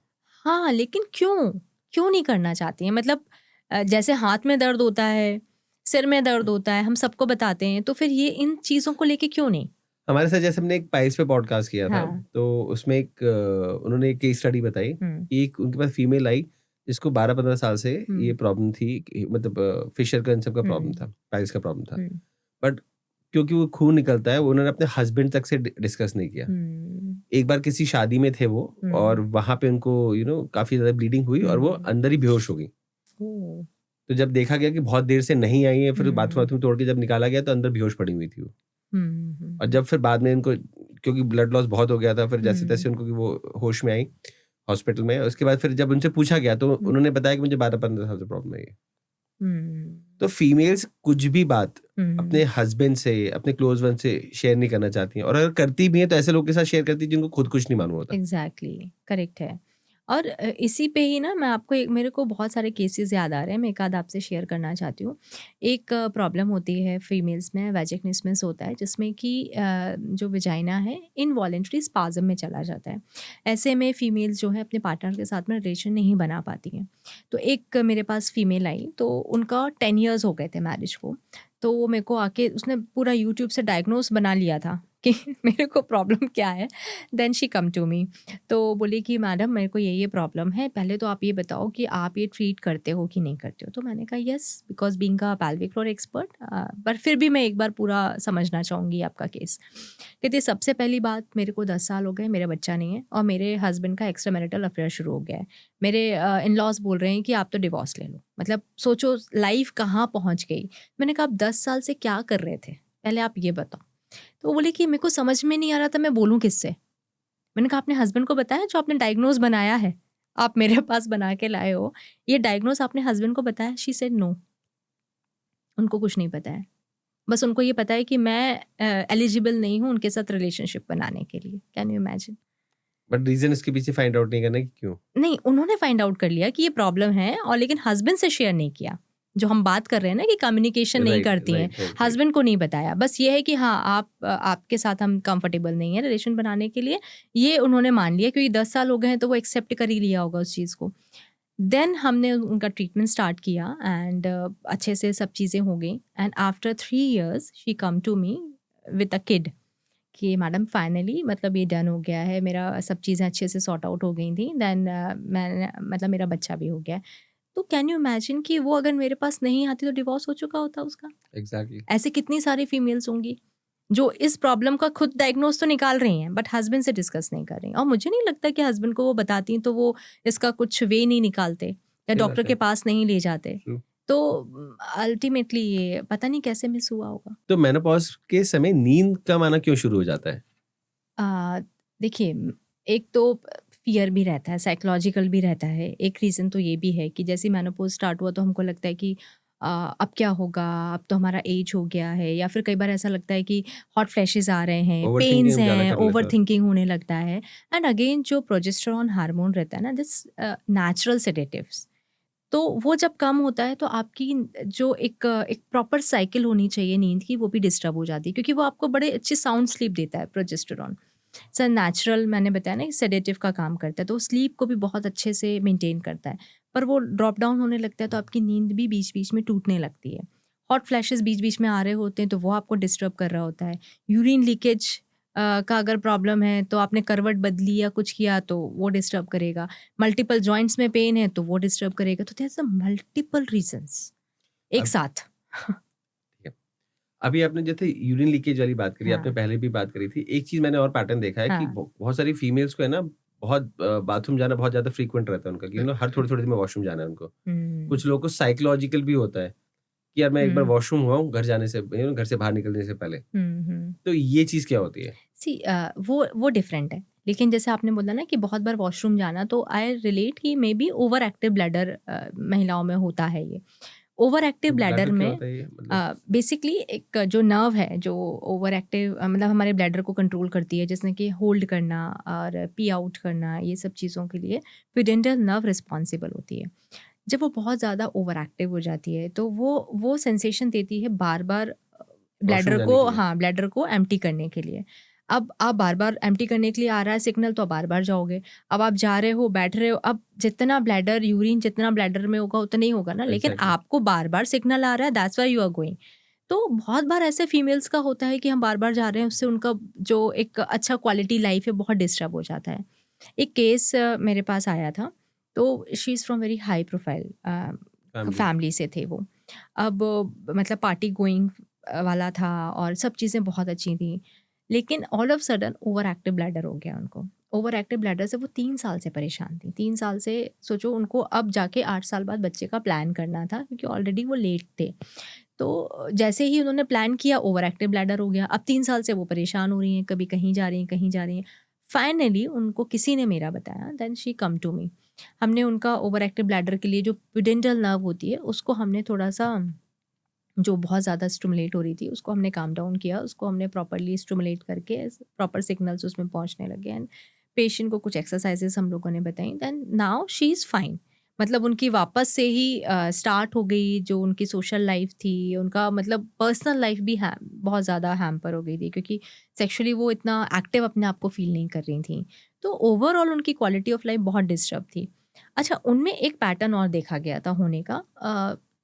हाँ, लेकिन क्यों? क्यों नहीं करना चाहती हैं? मतलब जैसे हाथ में दर्द होता है, सिर में दर्द होता है, हम सबको बताते हैं, तो फिर ये इन चीज़ों को लेके क्यों नहीं? हमारे साथ जैसे हमने एक पाइल्स पे पॉडकास्ट किया था, हाँ, तो उसमें उन्होंने एक केस स्टडी बताई हुँ, कि एक उनके पास फीमेल आई जिसको 12-15 साल से ये हुँ, प्रॉब्लम थी कि मतलब फिशर का इन सब का प्रॉब्लम हुँ, था, पाइल्स का प्रॉब्लम था। हुँ, बट क्योंकि वो खून निकलता है, वो उन्होंने अपने हस्बैंड तक से डिस्कस नहीं किया। हुँ, एक बार किसी शादी में थे वो, और हुँ, वहाँ पे उनको काफ़ी ज़्यादा ब्लीडिंग हुई और वो हुँ, अंदर ही बेहोश हो गई। ओह! तो जब देखा गया कि बहुत देर से नहीं आई है, फिर हुँ, बाथरूम-वाथरूम तोड़ के जब निकाला गया तो अंदर बेहोश पड़ी हुई थी वो। हुँ, और हुँ, जब फिर बाद में इनको, क्योंकि ब्लड लॉस बहुत हो गया था, फिर हुँ, जैसे-तैसे उनको कि वो होश में आई हॉस्पिटल में। उसके बाद फिर जब उनसे पूछा गया तो हुँ, उन्होंने बताया कि मुझे 12-15 साल से प्रॉब्लम है ये। हुँ, तो फीमेल्स कुछ भी बात हुँ। अपने हस्बैंड से, अपने क्लोज़ वन से शेयर नहीं करना चाहती हैं, और अगर करती भी हैं तो ऐसे लोग के साथ शेयर करती हैं जिनको खुद कुछ नहीं मालूम होता। एग्जैक्टली, करेक्ट है। और इसी पे ही ना मैं आपको एक, मेरे को बहुत सारे केसेस याद आ रहे हैं, मैं एक आध आपसे शेयर करना चाहती हूँ। एक प्रॉब्लम होती है फीमेल्स में, वैजिनिस्मस होता है जिसमें कि जो विजाइना है इनवॉलेंटरी स्पाज्म में चला जाता है। ऐसे में फीमेल्स जो है अपने पार्टनर के साथ में रिलेशन नहीं बना पाती हैं। तो एक मेरे पास फीमेल आई, तो उनका 10 ईयर्स हो गए थे मैरिज को। तो वो मेरे को आके, उसने पूरा यूट्यूब से डायग्नोस बना लिया था कि मेरे को प्रॉब्लम क्या है। Then she come to me, तो बोली कि मैडम मेरे को ये प्रॉब्लम है, पहले तो आप ये बताओ कि आप ये ट्रीट करते हो कि नहीं करते हो? तो मैंने कहा yes, because being a pelvic floor expert, पर फिर भी मैं एक बार पूरा समझना चाहूँगी आपका केस। कहती सबसे पहली बात, मेरे को 10 साल हो गए, मेरा बच्चा नहीं है और मेरे हस्बैंड का एक्स्ट्रा मैरिटल अफेयर शुरू हो गया है। मेरे इन लॉज बोल रहे हैं कि आप तो डिवोर्स ले लो। मतलब सोचो लाइफ कहाँ पहुँच गई। मैंने कहा आप 10 साल से क्या कर रहे थे, पहले आप ये बताओ। तो वो बोले कि मेरे को समझ में नहीं आ रहा था मैं बोलूँ किससे। मैंने कहा आपने हस्बैंड को बताया जो आपने डायग्नोज़ बनाया है? आप मेरे पास बना के लाए हो, ये डायग्नोज़ आपने हस्बैंड को बताया? शी सेड नो, उनको कुछ नहीं पता है। बस उनको ये पता है कि मैं एलिजिबल नहीं हूँ उनके साथ रिलेशनशिप बनाने के लिए। Can you imagine? But reason इसके पीछे फाइंड आउट नहीं करना कि क्यों? नहीं, उन्होंने फाइंड आउट कर लिया कि ये प्रॉब्लम है, और लेकिन हस्बैंड से शेयर नहीं किया। जो हम बात कर रहे हैं ना कि कम्युनिकेशन नहीं राइट करती हैं, राइट राइट। हस्बैंड को नहीं बताया। बस ये है कि हाँ, आपके साथ हम कंफर्टेबल नहीं है रिलेशन बनाने के लिए, ये उन्होंने मान लिया क्योंकि 10 साल हो गए हैं, तो वो एक्सेप्ट कर ही लिया होगा उस चीज़ को। देन हमने उनका ट्रीटमेंट स्टार्ट किया एंड अच्छे से सब चीज़ें हो गई, and after 3 years she come to me with a kid कि मैडम फाइनली मतलब ये डन हो गया है, मेरा सब चीज़ें अच्छे से सॉर्ट आउट हो गई थी। देन मैंने मतलब मेरा बच्चा भी हो गया है। तो कैन यू इमेजिन कि वो अगर मेरे पास नहीं आती तो डिवोर्स हो चुका होता उसका। एग्जैक्टली। ऐसे कितनी सारी फीमेल्स होंगी जो इस प्रॉब्लम का खुद डायग्नोज तो निकाल रही हैं, बट हस्बैंड से डिस्कस नहीं कर रही। और मुझे नहीं लगता कि हस्बैंड को वो बताती तो वो इसका कुछ वे नहीं निकालते या सही डॉक्टर बात के है। पास नहीं ले जाते। True. तो अल्टीमेटली ये पता नहीं कैसे मिस हुआ होगा। तो मेनोपॉज के समय नींद कम आना क्यों शुरू हो जाता है? आ, देखिए, एक तो फियर भी रहता है, साइकोलॉजिकल भी रहता है। एक रीज़न तो ये भी है कि जैसे मेनोपॉज स्टार्ट हुआ तो हमको लगता है कि अब क्या होगा, अब तो हमारा एज हो गया है, या फिर कई बार ऐसा लगता है कि हॉट फ्लैशेस आ रहे हैं, ओवर पेन्स थिंकिंग ज्यादा हैं, कर लेते ओवर हैं। थिंकिंग होने लगता है। एंड अगेन जो प्रोजेस्टेरॉन हार्मोन रहता है ना, दिस नेचुरल सेडेटिव्स, तो वो जब कम होता है तो आपकी जो एक प्रॉपर साइकिल होनी चाहिए नींद की, वो भी डिस्टर्ब हो जाती है, क्योंकि वो आपको बड़े अच्छी साउंड स्लीप देता है प्रोजेस्टेरॉन। सर नेचुरल मैंने बताया ना कि सेडेटिव का काम करता है, तो स्लीप को भी बहुत अच्छे से मेंटेन करता है। पर वो ड्रॉप डाउन होने लगता है तो आपकी नींद भी बीच बीच में टूटने लगती है। हॉट फ्लैशेस बीच बीच में आ रहे होते हैं तो वो आपको डिस्टर्ब कर रहा होता है। यूरिन लीकेज का अगर प्रॉब्लम है तो आपने करवट बदली या कुछ किया तो वो डिस्टर्ब करेगा। मल्टीपल जॉइंट्स में पेन है तो वो डिस्टर्ब करेगा। तो देयर आर मल्टीपल रीजंस एक अब साथ। ठीक है। अभी आपने जैसे यूरिन लीकेज वाली बात करी, आपने हाँ। पहले भी बात करी थी। एक चीज मैंने और पैटर्न देखा है कि हाँ। बहुत सारी फीमेल्स को है ना, बहुत बाथरूम जाना बहुत ज्यादा फ्रीक्वेंट रहता है उनका, कि हर थोड़ी थोड़ी देर में वॉशरूम जाना है उनको। हम्म। कुछ लोगों को साइकोलॉजिकल भी होता है कि यार मैं एक बार हम्म। वॉशरूम हुआ हूँ घर जाने से, घर से बाहर निकलने से पहले। हम्म। तो ये चीज क्या होती है? सी वो डिफरेंट है। लेकिन जैसे आपने बोला ना कि बहुत बार वॉशरूम जाना, तो आई रिलेट कि may be over active bladder महिलाओं में होता है। ये ओवर एक्टिव ब्लैडर ब्लैडर क्या में होता है ये मतलब? बेसिकली एक जो नर्व है जो ओवर एक्टिव मतलब हमारे ब्लैडर को कंट्रोल करती है, जिसने कि होल्ड करना और पी आउट करना, ये सब चीज़ों के लिए पिडेंटल नर्व रिस्पॉन्सिबल होती है। जब वो बहुत ज़्यादा ओवर एक्टिव हो जाती है तो वो सेंसेशन देती है बार बार वॉशरूम ब्लैडर जाने को, के लिए? हाँ, ब्लैडर को एम्प्टी करने के लिए। अब आप बार-बार एम्प्टी करने के लिए आ रहा है सिग्नल तो आप बार-बार जाओगे। अब आप जा रहे हो, बैठ रहे हो, अब जितना ब्लैडर यूरिन जितना ब्लैडर में होगा उतना ही होगा ना, लेकिन एग्जैक्टली। आपको बार-बार सिग्नल आ रहा है, that's why you are going. तो बहुत बार ऐसे फीमेल्स का होता है कि हम बार-बार जा रहे हैं, उससे उनका जो एक अच्छा क्वालिटी लाइफ है बहुत डिस्टर्ब हो जाता है। एक केस मेरे पास आया था, तो she is from very high profile family. Family से थे वो। अब मतलब पार्टी गोइंग वाला था और सब चीज़ें बहुत अच्छी थी। लेकिन all of sudden over active bladder हो गया उनको। ओवर एक्टिव ब्लैडर से वो 3 साल से परेशान थी। 3 साल से सोचो, उनको अब जाके 8 साल बाद बच्चे का प्लान करना था क्योंकि ऑलरेडी वो लेट थे। तो जैसे ही उन्होंने प्लान किया ओवर एक्टिव ब्लैडर हो गया। अब 3 साल से वो परेशान हो रही हैं, कभी कहीं जा रही हैं, कहीं जा रही हैं। फाइनली उनको किसी ने मेरा बताया, then she come to me. हमने उनका ओवर एक्टिव ब्लैडर के लिए जो पिडेंटल नर्व होती है उसको हमने थोड़ा-सा, जो बहुत ज़्यादा स्टिमुलेट हो रही थी उसको हमने काम डाउन किया, उसको हमने प्रॉपर्ली स्टिमुलेट करके प्रॉपर सिग्नल्स उसमें पहुंचने लगे, एंड पेशेंट को कुछ एक्सरसाइजेस हम लोगों ने बताई, then now she is fine. मतलब उनकी वापस से ही स्टार्ट हो गई जो उनकी सोशल लाइफ थी, उनका मतलब पर्सनल लाइफ भी बहुत ज़्यादा हैम्पर हो गई थी क्योंकि सेक्सुअली वो इतना एक्टिव अपने आप को फील नहीं कर रही थी। तो ओवरऑल उनकी क्वालिटी ऑफ लाइफ बहुत डिस्टर्ब थी। अच्छा, उनमें एक पैटर्न और देखा गया था होने का,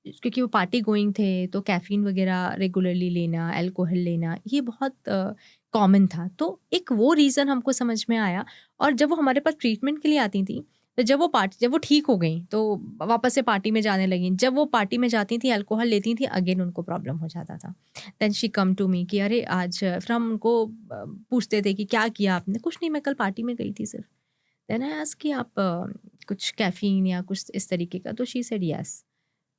क्योंकि वो पार्टी गोइंग थे तो कैफ़ीन वगैरह रेगुलरली लेना, अल्कोहल लेना, ये बहुत कॉमन था। तो एक वो रीज़न हमको समझ में आया, और जब वो हमारे पास ट्रीटमेंट के लिए आती थी, तो जब वो ठीक हो गईं, तो वापस से पार्टी में जाने लगीं। जब वो पार्टी में जाती थीं, अल्कोहल लेती थीं, अगेन उनको प्रॉब्लम हो जाता था। Then she come to me कि अरे आज फिर हम उनको पूछते थे कि क्या किया आपने? कुछ नहीं, मैं कल पार्टी में गई थी सिर्फ। देन आई आस्क्ड कि आप कुछ कैफ़ीन या कुछ इस तरीके का? तो शी सेड येस।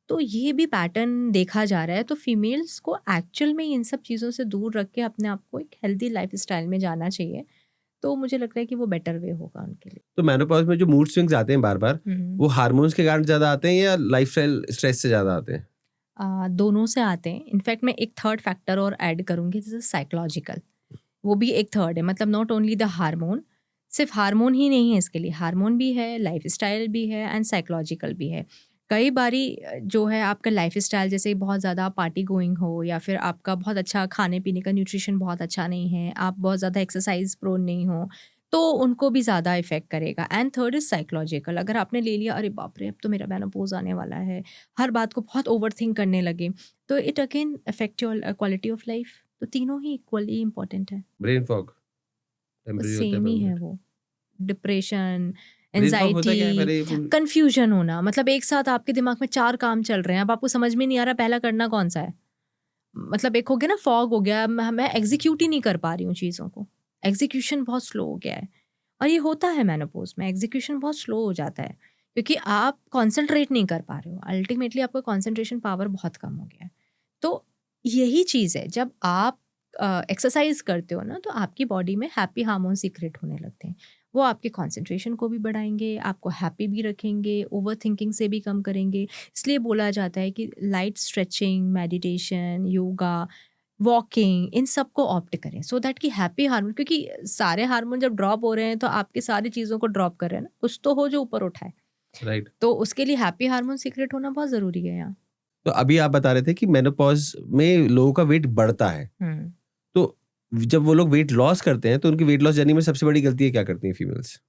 तो ये भी पैटर्न देखा जा रहा है। तो फीमेल्स को एक्चुअल में इन सब चीज़ों से दूर रख के अपने आप को एक हेल्दी लाइफ़स्टाइल में जाना चाहिए। तो मुझे लगता है कि वो बेटर वे होगा उनके लिए। तो मेनोपॉज में जो मूड स्विंग्स आते हैं बार बार, हुँ। वो हार्मोन्स के कारण ज्यादा आते हैं या लाइफस्टाइल स्ट्रेस से ज्यादा आते हैं? दोनों से आते हैं। इनफैक्ट मैं एक थर्ड फैक्टर और ऐड करूँगी, जैसे साइकोलॉजिकल, वो भी एक थर्ड है। मतलब नॉट ओनली द हार्मोन, सिर्फ हार्मोन ही नहीं है इसके लिए, हार्मोन भी है, लाइफस्टाइल भी है एंड साइकोलॉजिकल भी है। कई बारी जो है आपका लाइफस्टाइल, जैसे बहुत ज़्यादा पार्टी गोइंग हो, या फिर आपका बहुत अच्छा खाने पीने का न्यूट्रिशन बहुत अच्छा नहीं है, आप बहुत ज़्यादा एक्सरसाइज प्रोन नहीं हो, तो उनको भी ज़्यादा इफेक्ट करेगा। And third is psychological. अगर आपने ले लिया अरे बाप रे अब तो मेरा मेनोपॉज आने वाला है, हर बात को बहुत ओवर थिंक करने लगे, तो it again affect your quality of life. तो तीनों ही इक्वली इंपॉर्टेंट है। ब्रेन फॉग टेम्परेरी होता है सेम ही है परमानेंट। वो, डिप्रेशन, ब्रेन फॉग होता एंजाइटी, क्या है पहले ये full- कंफ्यूजन होना। मतलब एक साथ आपके दिमाग में 4 काम चल रहे हैं, अब आपको समझ में नहीं आ रहा पहला करना कौन सा है। मतलब एक हो गया ना फॉग हो गया, मैं एग्जीक्यूट ही नहीं कर पा रही हूँ चीज़ों को, एग्जीक्यूशन बहुत स्लो हो गया है। और ये होता है मेनोपॉज में, एग्जीक्यूशन बहुत स्लो हो जाता है, क्योंकि आप कॉन्सेंट्रेट नहीं कर पा रहे हो। अल्टीमेटली आपका कॉन्सेंट्रेशन पावर बहुत कम हो गया है। तो यही चीज़ है, जब आप एक्सरसाइज करते हो ना, तो आपकी बॉडी में हैप्पी हार्मोन सीक्रेट होने लगते हैं। वो आपके कंसंट्रेशन को भी बढ़ाएंगे, आपको हैप्पी भी रखेंगे, ओवर थिंकिंग से भी कम करेंगे। इसलिए बोला जाता है कि light stretching, meditation, yoga, walking, इन सब को ऑप्ट करें, सो दैट कि हैप्पी हार्मोन, क्योंकि सारे हार्मोन जब ड्रॉप हो रहे हैं तो आपकी सारी चीज़ों को ड्रॉप कर रहे हैं ना, कुछ तो हो जो ऊपर उठाए। राइट। तो उसके लिए हैप्पी हार्मोन सीक्रेट होना बहुत ज़रूरी है यहाँ। तो अभी आप बता रहे थे कि मेनोपॉज में लोगों का वेट बढ़ता है, हम्म तो जब वो लोग वेट लॉस करते हैं तो उनकी वेट लॉस जर्नी में सबसे बड़ी गलती है क्या करती हैं फीमेल्स?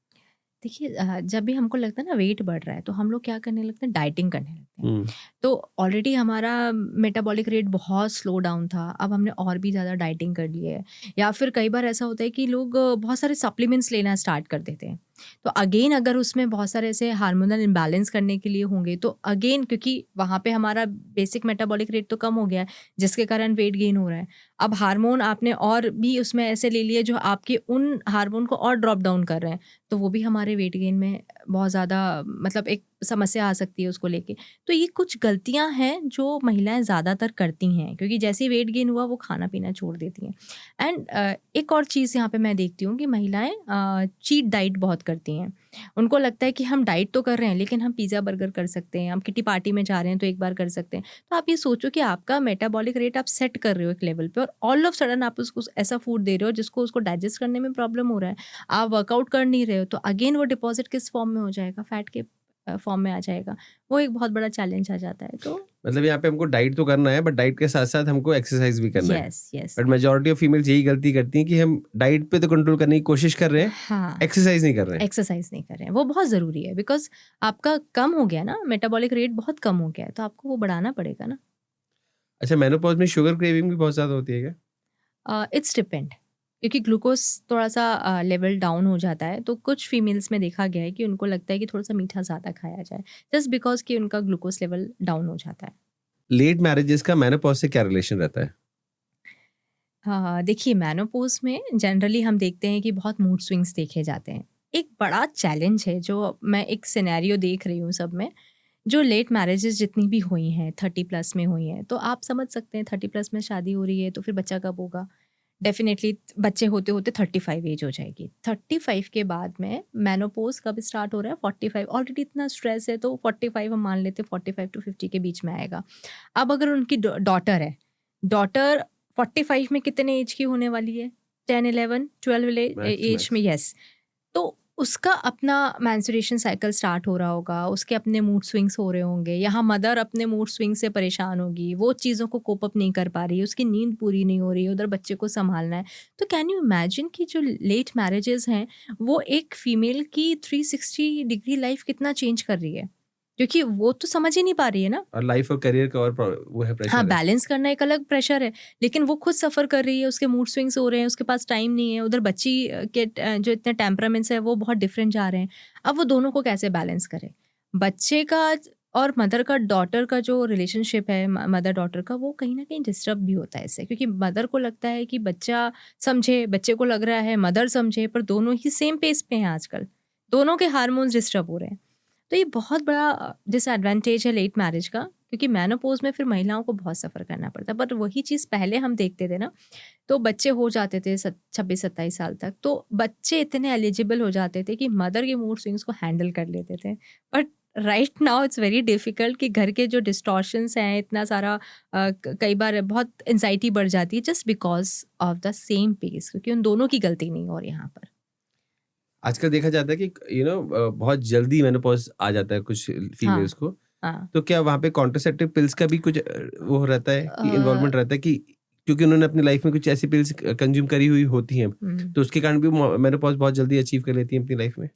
देखिए, जब भी हमको लगता है ना वेट बढ़ रहा है, तो हम लोग क्या करने लगते हैं, डाइटिंग करने लगते हैं। हम्म। तो ऑलरेडी हमारा मेटाबॉलिक रेट बहुत स्लो डाउन था, अब हमने और भी ज़्यादा डाइटिंग कर ली है। या फिर कई बार ऐसा होता है कि लोग बहुत सारे सप्लीमेंट्स लेना स्टार्ट कर देते हैं। तो अगेन अगर उसमें बहुत सारे ऐसे हार्मोनल इम्बैलेंस करने के लिए होंगे, तो अगेन क्योंकि वहाँ पे हमारा बेसिक मेटाबॉलिक रेट तो कम हो गया है, जिसके कारण वेट गेन हो रहा है। अब हार्मोन आपने और भी उसमें ऐसे ले लिए जो आपके उन हार्मोन को और ड्रॉप डाउन कर रहे हैं, तो वो भी हमारे वेट गेन में बहुत ज़्यादा, मतलब एक समस्या आ सकती है उसको लेके। तो ये कुछ गलतियां हैं जो महिलाएं ज़्यादातर करती हैं, क्योंकि जैसे ही वेट गेन हुआ वो खाना पीना छोड़ देती हैं। एंड एक और चीज़ यहाँ पे मैं देखती हूँ कि महिलाएं चीट डाइट बहुत करती हैं। उनको लगता है कि हम डाइट तो कर रहे हैं, लेकिन हम पिज़्ज़ा बर्गर कर सकते हैं, हम किटी पार्टी में जा रहे हैं तो एक बार कर सकते हैं। तो आप ये सोचो कि आपका मेटाबॉलिक रेट आप सेट कर रहे हो एक लेवल पे, और ऑल ऑफ सडन आप उसको ऐसा फूड दे रहे हो जिसको उसको डाइजेस्ट करने में प्रॉब्लम हो रहा है, आप वर्कआउट कर नहीं रहे हो, तो अगेन वो डिपॉजिट किस फॉर्म में हो जाएगा, फैट के फॉर्म में आ जाएगा। वो एक बहुत बड़ा चैलेंज आ जाता है। तो मतलब यहाँ पे हमको डाइट तो करना है, बट डाइट के साथ साथ हमको एक्सरसाइज भी करना है। Yes yes, but majority of females यही गलती करती हैं कि हम डाइट पे तो कंट्रोल करने की कोशिश कर रहे हैं, हाँ, एक्सरसाइज नहीं कर रहे हैं। एक्सरसाइज नहीं कर रहे हैं, वो बहुत ज़रूरी है। बिकॉज आपका कम हो गया ना, मेटाबॉलिक रेट बहुत कम हो गया है, तो आपको वो बढ़ाना पड़ेगा ना। अच्छा, मेनोपॉज में शुगर क्रेविंग भी बहुत ज्यादा होती है क्या? इट्स डिपेंड, क्योंकि ग्लूकोज थोड़ा सा लेवल डाउन हो जाता है, तो कुछ फीमेल्स में देखा गया है कि उनको लगता है कि थोड़ा सा मीठा ज़्यादा खाया जाए, जस्ट बिकॉज कि उनका ग्लूकोज लेवल डाउन हो जाता है। लेट मैरिजेस का मेनोपॉज से क्या रिलेशन रहता है? हाँ, देखिए मेनोपॉज में जनरली हम देखते हैं कि बहुत मूड स्विंग्स देखे जाते हैं। एक बड़ा चैलेंज है जो मैं एक सिनेरियो देख रही हूँ सब में, जो लेट मैरिजेस जितनी भी हुई हैं 30 प्लस में हुई हैं, तो आप समझ सकते हैं 30 प्लस में शादी हो रही है तो फिर बच्चा कब होगा। डेफिनेटली बच्चे होते होते 35 एज हो जाएगी। 35 के बाद में मेनोपॉज कब स्टार्ट हो रहा है, 45। ऑलरेडी इतना स्ट्रेस है तो 45 हम मान लेते हैं, 45 टू 50 के बीच में आएगा। अब अगर उनकी डॉटर है, डॉटर 45 में कितने एज की होने वाली है, 10 11 12 एज में, यस। तो उसका अपना मैंसुरेशन साइकिल स्टार्ट हो रहा होगा, उसके अपने मूड स्विंग्स हो रहे होंगे, यहाँ मदर अपने मूड स्विंग से परेशान होगी, वो चीज़ों को कोप अप नहीं कर पा रही है, उसकी नींद पूरी नहीं हो रही है, उधर बच्चे को संभालना है। तो कैन यू इमेजिन कि जो लेट मैरिजेस हैं वो एक फीमेल की 360 डिग्री लाइफ कितना चेंज कर रही है, क्योंकि वो तो समझ ही नहीं पा रही है ना। और लाइफ और करियर का और वो है हाँ, प्रेशर है। बैलेंस करना एक अलग प्रेशर है, लेकिन वो खुद सफ़र कर रही है, उसके मूड स्विंग्स हो रहे हैं, उसके पास टाइम नहीं है, उधर बच्ची के जो इतने टेम्परामेंट्स है वो बहुत डिफरेंट जा रहे हैं। अब वो दोनों को कैसे बैलेंस करे? बच्चे का और मदर का, डॉटर का जो रिलेशनशिप है, मदर डॉटर का, वो कहीं ना कहीं डिस्टर्ब भी होता है इससे, क्योंकि मदर को लगता है कि बच्चा समझे, बच्चे को लग रहा है मदर समझे, पर दोनों ही सेम पेस पे हैं आजकल, दोनों के हार्मोन्स डिस्टर्ब हो रहे हैं। तो ये बहुत बड़ा डिसएडवांटेज है लेट मैरिज का, क्योंकि मेनोपॉज में फिर महिलाओं को बहुत सफ़र करना पड़ता है। बट वही चीज़ पहले हम देखते थे ना, तो बच्चे हो जाते थे 26-27 साल तक, तो बच्चे इतने एलिजिबल हो जाते थे कि मदर के मूड स्विंग्स को हैंडल कर लेते थे। But right now it's very difficult कि घर के जो डिस्टॉर्शंस हैं इतना सारा कई बार बहुत एंजाइटी बढ़ जाती है just because of the same pace, क्योंकि उन दोनों की गलती नहीं हो रही यहाँ पर। आजकल देखा जाता है कि बहुत जल्दी मेनोपॉज आ जाता है कुछ फीमेल्स हाँ को, हाँ। तो क्या वहाँ पे कॉन्ट्रासेप्टिव पिल्स का भी कुछ वो रहता है कि अ, इन्वॉल्वमेंट रहता है कि क्योंकि उन्होंने अपनी लाइफ में कुछ ऐसी पिल्स कंज्यूम करी हुई होती हैं, हम्म। तो उसके कारण भी मेनोपॉज बहुत जल्दी अचीव कर लेती हैं अपनी लाइफ में?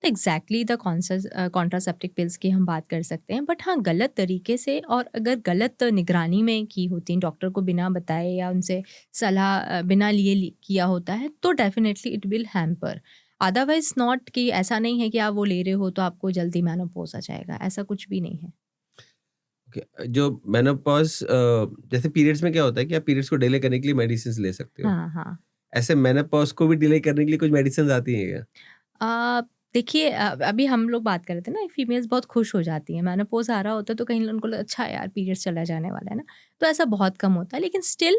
एग्जैक्टली द कॉन्ट्रासेप्टिव पिल्स की हम बात कर सकते हैं, बट हाँ गलत तरीके से और अगर गलत निगरानी में की होती हैं, डॉक्टर को बिना बताए या उनसे सलाह बिना लिए किया होता है, तो definitely it will hamper. Otherwise not कि ऐसा नहीं है कि आप वो ले रहे हो तो आपको जल्दी मेनोपॉज आ जाएगा, ऐसा कुछ भी नहीं है। ओके, जो मेनोपॉज जैसे पीरियड्स में क्या होता है कि आप पीरियड्स को डिले करने के लिए मेडिसिन ले सकते हो, हाँ हाँ। ऐसे मेनोपॉज को भी डिले करने के लिए कुछ मेडिसिन आती हैं क्या? अ, देखिए अभी हम लोग बात कर रहे थे ना, फीमेल्स बहुत खुश हो जाती हैं, मेनोपॉज आ रहा होता है तो कहीं उनको अच्छा है यार पीरियड्स चला जाने वाला है ना, तो ऐसा बहुत कम होता है। लेकिन स्टिल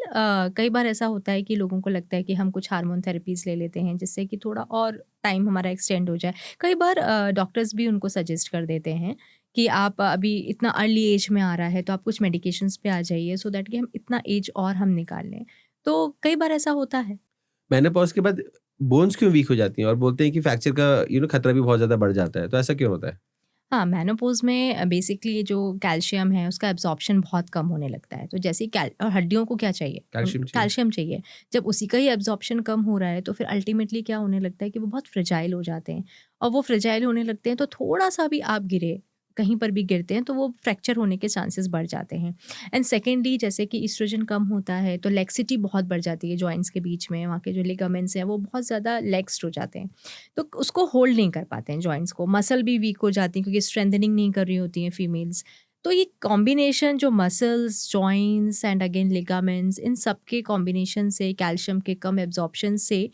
कई बार ऐसा होता है कि लोगों को लगता है कि हम कुछ हार्मोन थेरेपीज ले लेते हैं जिससे कि थोड़ा और टाइम हमारा एक्सटेंड हो जाए। कई बार डॉक्टर्स भी उनको सजेस्ट कर देते हैं कि आप अभी इतना अर्ली एज में आ रहा है तो आप कुछ मेडिकेशंस पे आ जाइए सो दैट कि हम इतना एज और हम निकाल लें। तो कई बार ऐसा होता है। मेनोपॉज के बाद बोन्स क्यों वीक हो जाती हैं और बोलते हैं कि फ्रैक्चर का खतरा भी बहुत ज़्यादा बढ़ जाता है, तो ऐसा क्यों होता है? हाँ, मेनोपॉज़ में बेसिकली जो कैल्शियम है उसका एब्ज़ॉर्प्शन बहुत कम होने लगता है। तो जैसे ही और हड्डियों को क्या चाहिए? कैल्शियम चाहिए। कैल्शियम चाहिए। जब उसी का ही एब्ज़ॉर्प्शन कम हो रहा है तो फिर अल्टीमेटली क्या होने लगता है कि वो बहुत फ्रेजाइल हो जाते हैं। और वो फ्रेजाइल होने लगते हैं तो थोड़ा-सा भी आप गिरे, कहीं पर भी गिरते हैं तो वो फ्रैक्चर होने के चांसेस बढ़ जाते हैं। एंड सेकेंडली जैसे कि एस्ट्रोजन कम होता है तो लेक्सिटी बहुत बढ़ जाती है जॉइंट्स के बीच में, वहाँ के जो लिगामेंट्स हैं वो बहुत ज़्यादा लेक्स्ड हो जाते हैं। तो उसको होल्ड नहीं कर पाते हैं जॉइंट्स को, मसल भी वीक हो जाती हैं क्योंकि स्ट्रेंथनिंग नहीं कर रही होती हैं फीमेल्स। तो ये कॉम्बिनेशन जो muscles, joints and again ligaments, इन सब के कॉम्बिनेशन से, कैल्शियम के कम एब्जॉर्प्शन से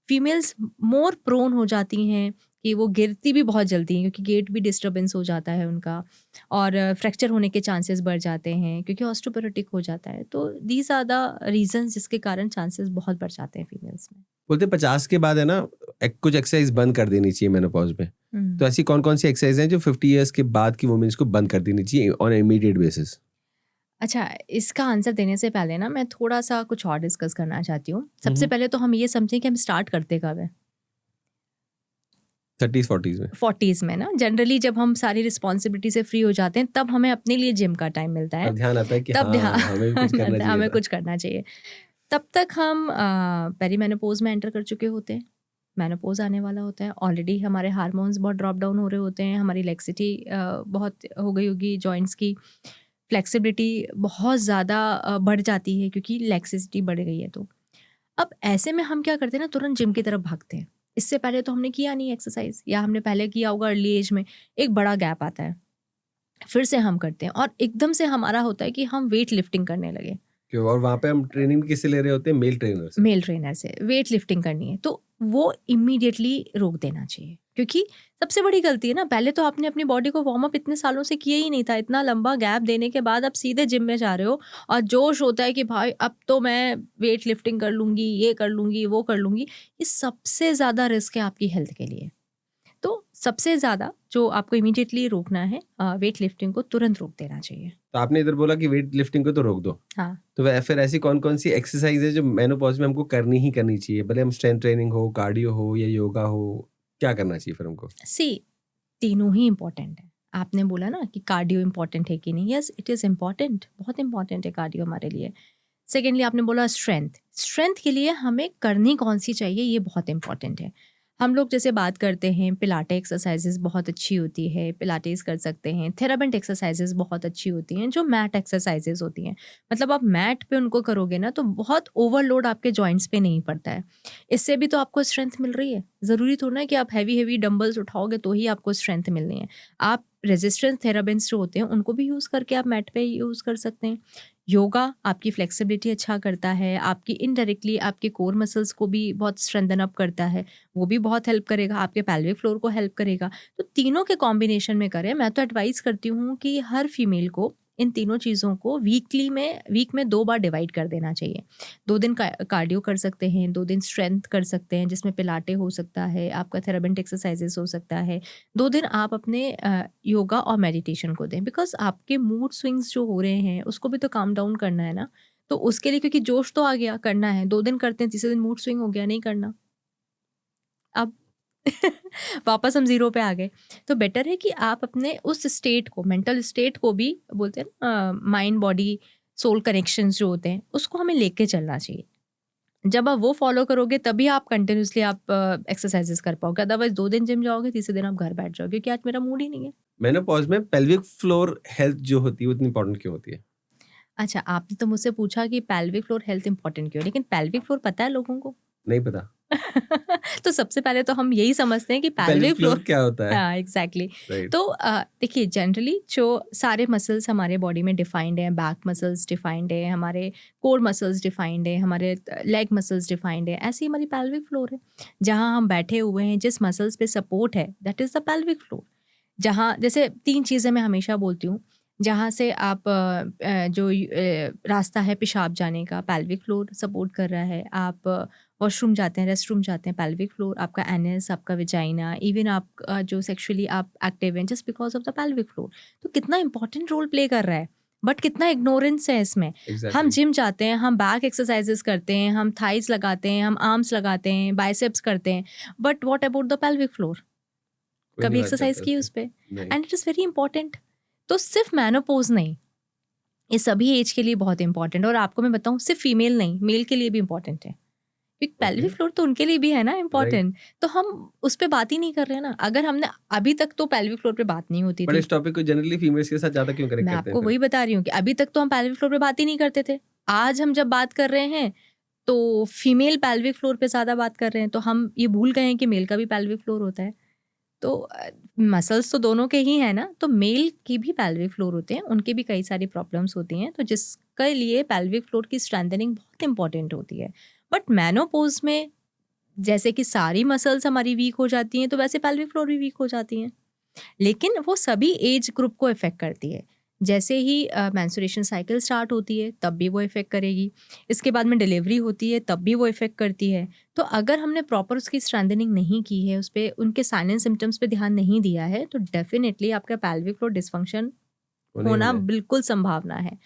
फीमेल्स मोर प्रोन हो जाती हैं कि वो गिरती भी बहुत जल्दी हैं, क्योंकि गेट भी डिस्टर्बेंस हो जाता है उनका और फ्रैक्चर होने के चांसेस बढ़ जाते हैं क्योंकि ऑस्टियोपोरोटिक हो जाता है। तो दीज आर द रीजंस जिसके कारण चांसेस बहुत बढ़ जाते हैं फीमेल्स में। बोलते हैं 50 के बाद है ना, कुछ एक्सरसाइज बंद कर देनी चाहिए मेनोपॉज में। हम्म। तो ऐसी कौन-कौन सी एक्सरसाइज हैं जो 50 इयर्स के बाद की वुमेन्स को बंद कर देनी चाहिए ऑन इमीडिएट बेसिस? अच्छा, इसका आंसर देने से पहले ना मैं थोड़ा-सा कुछ और डिस्कस करना चाहती हूँ। हुँ, सबसे हुँ। पहले तो हम ये समझें कि हम स्टार्ट करते कब हैं? 30s 40s में। 40s में ना, जनरली जब हम सारी रिस्पॉन्सिबिलिटी से फ्री हो जाते हैं तब हमें अपने लिए जिम का टाइम मिलता है। अब ध्यान आता है कि तब ध्यान हाँ, हमें भी कुछ करना चाहिए हमें था। कुछ करना चाहिए। तब तक हम पेरीमेनोपॉज़ में एंटर कर चुके होते हैं। मेनोपॉज़ आने वाला होता है। ऑलरेडी हमारे हार्मोन्स बहुत ड्रॉप डाउन हो रहे होते हैं। हमारी लेक्सिटी बहुत हो गई होगी, जॉइंट्स की फ्लेक्सिबिलिटी बहुत ज़्यादा बढ़ जाती है क्योंकि लेक्सिसिटी बढ़ गई है तो। अब ऐसे में हम क्या करते हैं ना, तुरंत जिम की तरफ भागते हैं। इससे पहले तो हमने किया नहीं एक्सरसाइज, या हमने पहले किया होगा अर्ली एज में, एक बड़ा गैप आता है, फिर से हम करते हैं और एकदम से हमारा होता है कि हम वेट लिफ्टिंग करने लगे। क्यों? और वहाँ पे हम ट्रेनिंग भी किससे ले रहे होते हैं? मेल ट्रेनर से। मेल ट्रेनर से वेट लिफ्टिंग करनी है तो वो इमीडिएटली रोक देना चाहिए, क्योंकि सबसे बड़ी गलती है ना, पहले तो आपने अपनी बॉडी को वार्म अप इतने सालों से किया ही नहीं था। इतना लंबा गैप देने के बाद आप सीधे जिम में जा रहे हो और जोश होता है कि भाई अब तो मैं वेट लिफ्टिंग कर लूँगी, ये कर लूँगी, वो कर लूँगी। ये सबसे ज़्यादा रिस्क है आपकी हेल्थ के लिए। तो सबसे ज़्यादा जो आपको इमीडिएटली रोकना है, वेट लिफ्टिंग को तुरंत रोक देना चाहिए। तो आपने इधर बोला कि वेट लिफ्टिंग को तो रोक दो। हाँ। तो फिर ऐसी कौन-कौन सी एक्सरसाइज है जो मेनोपॉज में हमको करनी ही करनी चाहिए? भले हम स्ट्रेंथ ट्रेनिंग हो, कार्डियो हो या योगा हो, क्या करना चाहिए फिर हमको? सी, तीनों ही इम्पोर्टेंट है। आपने बोला ना कि कार्डियो इम्पोर्टेंट है कि नहीं, यस इट इज़ इम्पोर्टेंट, बहुत इम्पोर्टेंट है कार्डियो हमारे लिए। सेकेंडली आपने बोला स्ट्रेंथ, स्ट्रेंथ के लिए हमें करनी कौन सी चाहिए ये बहुत इम्पोर्टेंट है। हम लोग जैसे बात करते हैं, पिलाटे एक्सरसाइजेज बहुत अच्छी होती है, पिलाटेस कर सकते हैं। थेराबेंट एक्सरसाइजेज बहुत अच्छी होती हैं, जो मैट एक्सरसाइजेज होती हैं। मतलब आप मैट पे उनको करोगे ना तो बहुत ओवरलोड आपके जॉइंट्स पे नहीं पड़ता है। इससे भी तो आपको स्ट्रेंथ मिल रही है। ज़रूरी थोड़ा ना कि आप हैवी डंबल्स उठाओगे तो ही आपको स्ट्रेंथ मिलनी है। आप रेजिस्टेंस थेराबेंट्स जो होते हैं उनको भी यूज़ करके आप मैट पे यूज़ कर सकते हैं। योगा आपकी फ्लेक्सिबिलिटी अच्छा करता है, आपकी इनडायरेक्टली आपके कोर मसल्स को भी बहुत स्ट्रेंथन अप करता है, वो भी बहुत हेल्प करेगा, आपके पेल्विक फ्लोर को हेल्प करेगा। तो तीनों के कॉम्बिनेशन में करें। मैं तो एडवाइस करती हूँ कि हर फीमेल को इन तीनों चीज़ों को वीक में 2 बार डिवाइड कर देना चाहिए। 2 दिन कार्डियो कर सकते हैं, 2 दिन स्ट्रेंथ कर सकते हैं जिसमें पिलाटे हो सकता है, आपका थेरापिस्ट एक्सरसाइजेस हो सकता है। 2 दिन आप अपने योगा और मेडिटेशन को दें, बिकॉज़ आपके मूड स्विंग्स जो हो रहे हैं उसको भी तो काम डाउन करना है ना। तो उसके लिए, क्योंकि जोश तो आ गया, करना है, 2 दिन करते हैं, तीसरे दिन मूड स्विंग हो गया, नहीं करना। अब वापस हम ज़ीरो पे आ गए। तो बेटर है कि आप अपने उस स्टेट को, मेंटल स्टेट को भी बोलते हैं ना, माइंड बॉडी सोल कनेक्शंस जो होते हैं उसको हमें लेके चलना चाहिए। जब आप वो फॉलो करोगे तभी आप कंटिन्यूअसली आप एक्सरसाइजेस कर पाओगे। अदरवाइज 2 दिन जिम जाओगे, तीसरे दिन आप घर बैठ जाओगे क्योंकि आज मेरा मूड ही नहीं है। मेनोपॉज में पेल्विक फ्लोर हेल्थ जो होती है वो इतनी इंपॉर्टेंट क्यों होती है? अच्छा, आपने तो मुझसे पूछा कि पेल्विक फ्लोर हेल्थ इंपॉर्टेंट क्यों है, लेकिन पेल्विक फ्लोर पता है लोगों को? नहीं पता। तो सबसे पहले तो हम यही समझते हैं कि पेल्विक पेल्विक फ्लोर फ्लोर क्या होता है? हाँ, एग्जैक्टली। राइट। तो देखिए, जनरली जो सारे मसल्स हमारे बॉडी में डिफाइंड हैं, बैक मसल्स डिफाइंड है, हमारे कोर मसल्स डिफाइंड है, हमारे लेग मसल्स डिफाइंड है, ऐसी हमारी पेल्विक फ्लोर है। जहाँ हम बैठे हुए हैं, जिस मसल्स पे सपोर्ट है, that is the pelvic floor. जहाँ जैसे 3 चीज़ें मैं हमेशा बोलती हूँ, जहाँ से आप रास्ता है पेशाब जाने का, पेल्विक फ्लोर सपोर्ट कर रहा है। आप वॉशरूम जाते हैं, रेस्ट रूम जाते हैं, पेल्विक फ्लोर, आपका एनस, आपका विजाइना, इवन आप जो सेक्सुअली आप एक्टिव हैं just because of the pelvic floor. तो कितना इंपॉर्टेंट रोल प्ले कर रहा है, बट कितना इग्नोरेंस है इसमें। हम एग्जैक्टली। जिम जाते हैं, हम बैक एक्सरसाइजेस करते हैं, हम थाइस लगाते हैं, हम आर्म्स लगाते हैं, बाइसेप्स करते हैं, but what about the pelvic floor? कोई नहीं कभी बात एक्सरसाइज करता की उस उस पे? पे। नहीं। And it is very important. तो सिर्फ मेनोपॉज नहीं, ये सभी एज के लिए बहुत इंपॉर्टेंट है। और आपको मैं बताऊं, सिर्फ फीमेल नहीं, मेल के लिए भी इंपॉर्टेंट है, क्योंकि पेल्विक ओके। फ्लोर तो उनके लिए भी है ना राइट। इंपॉर्टेंट। तो हम उस पे बात ही नहीं कर रहे हैं ना। अगर हमने अभी तक तो पेल्विक फ्लोर पे बात नहीं होती बट थी। इस टॉपिक को जनरली फीमेल्स के साथ ज्यादा क्यों कनेक्ट मैं करते हैं आपको फिर? वही बता रही हूँ कि अभी तक तो हम पेल्विक फ्लोर पे बात ही नहीं करते थे। आज हम जब बात कर रहे हैं तो फीमेल पेल्विक फ्लोर पे ज़्यादा बात कर रहे हैं, तो हम ये भूल गए हैं कि मेल का भी पेल्विक फ्लोर होता है। तो मसल्स तो दोनों के ही हैं ना, तो मेल की भी पेल्विक फ्लोर होते हैं, उनके भी कई सारी प्रॉब्लम्स होती हैं, तो जिसके लिए पेल्विक फ्लोर की स्ट्रेंथनिंग बहुत इंपॉर्टेंट होती है। बट मेनोपॉज में जैसे कि सारी मसल्स हमारी वीक हो जाती हैं, तो वैसे पेल्विक फ्लोर भी वीक हो जाती हैं, लेकिन वो सभी एज ग्रुप को इफ़ेक्ट करती है। जैसे ही मेंस्ट्रुएशन साइकिल स्टार्ट होती है तब भी वो इफ़ेक्ट करेगी, इसके बाद में डिलीवरी होती है तब भी वो इफ़ेक्ट करती है। तो अगर हमने प्रॉपर उसकी स्ट्रेंथनिंग नहीं की है, उस पे उनके साइन एंड सिम्पटम्स पे ध्यान नहीं दिया है, तो डेफिनिटली आपका पेल्विक फ्लोर डिस्फंक्शन होने ही होना वाला है। बिल्कुल संभावना है।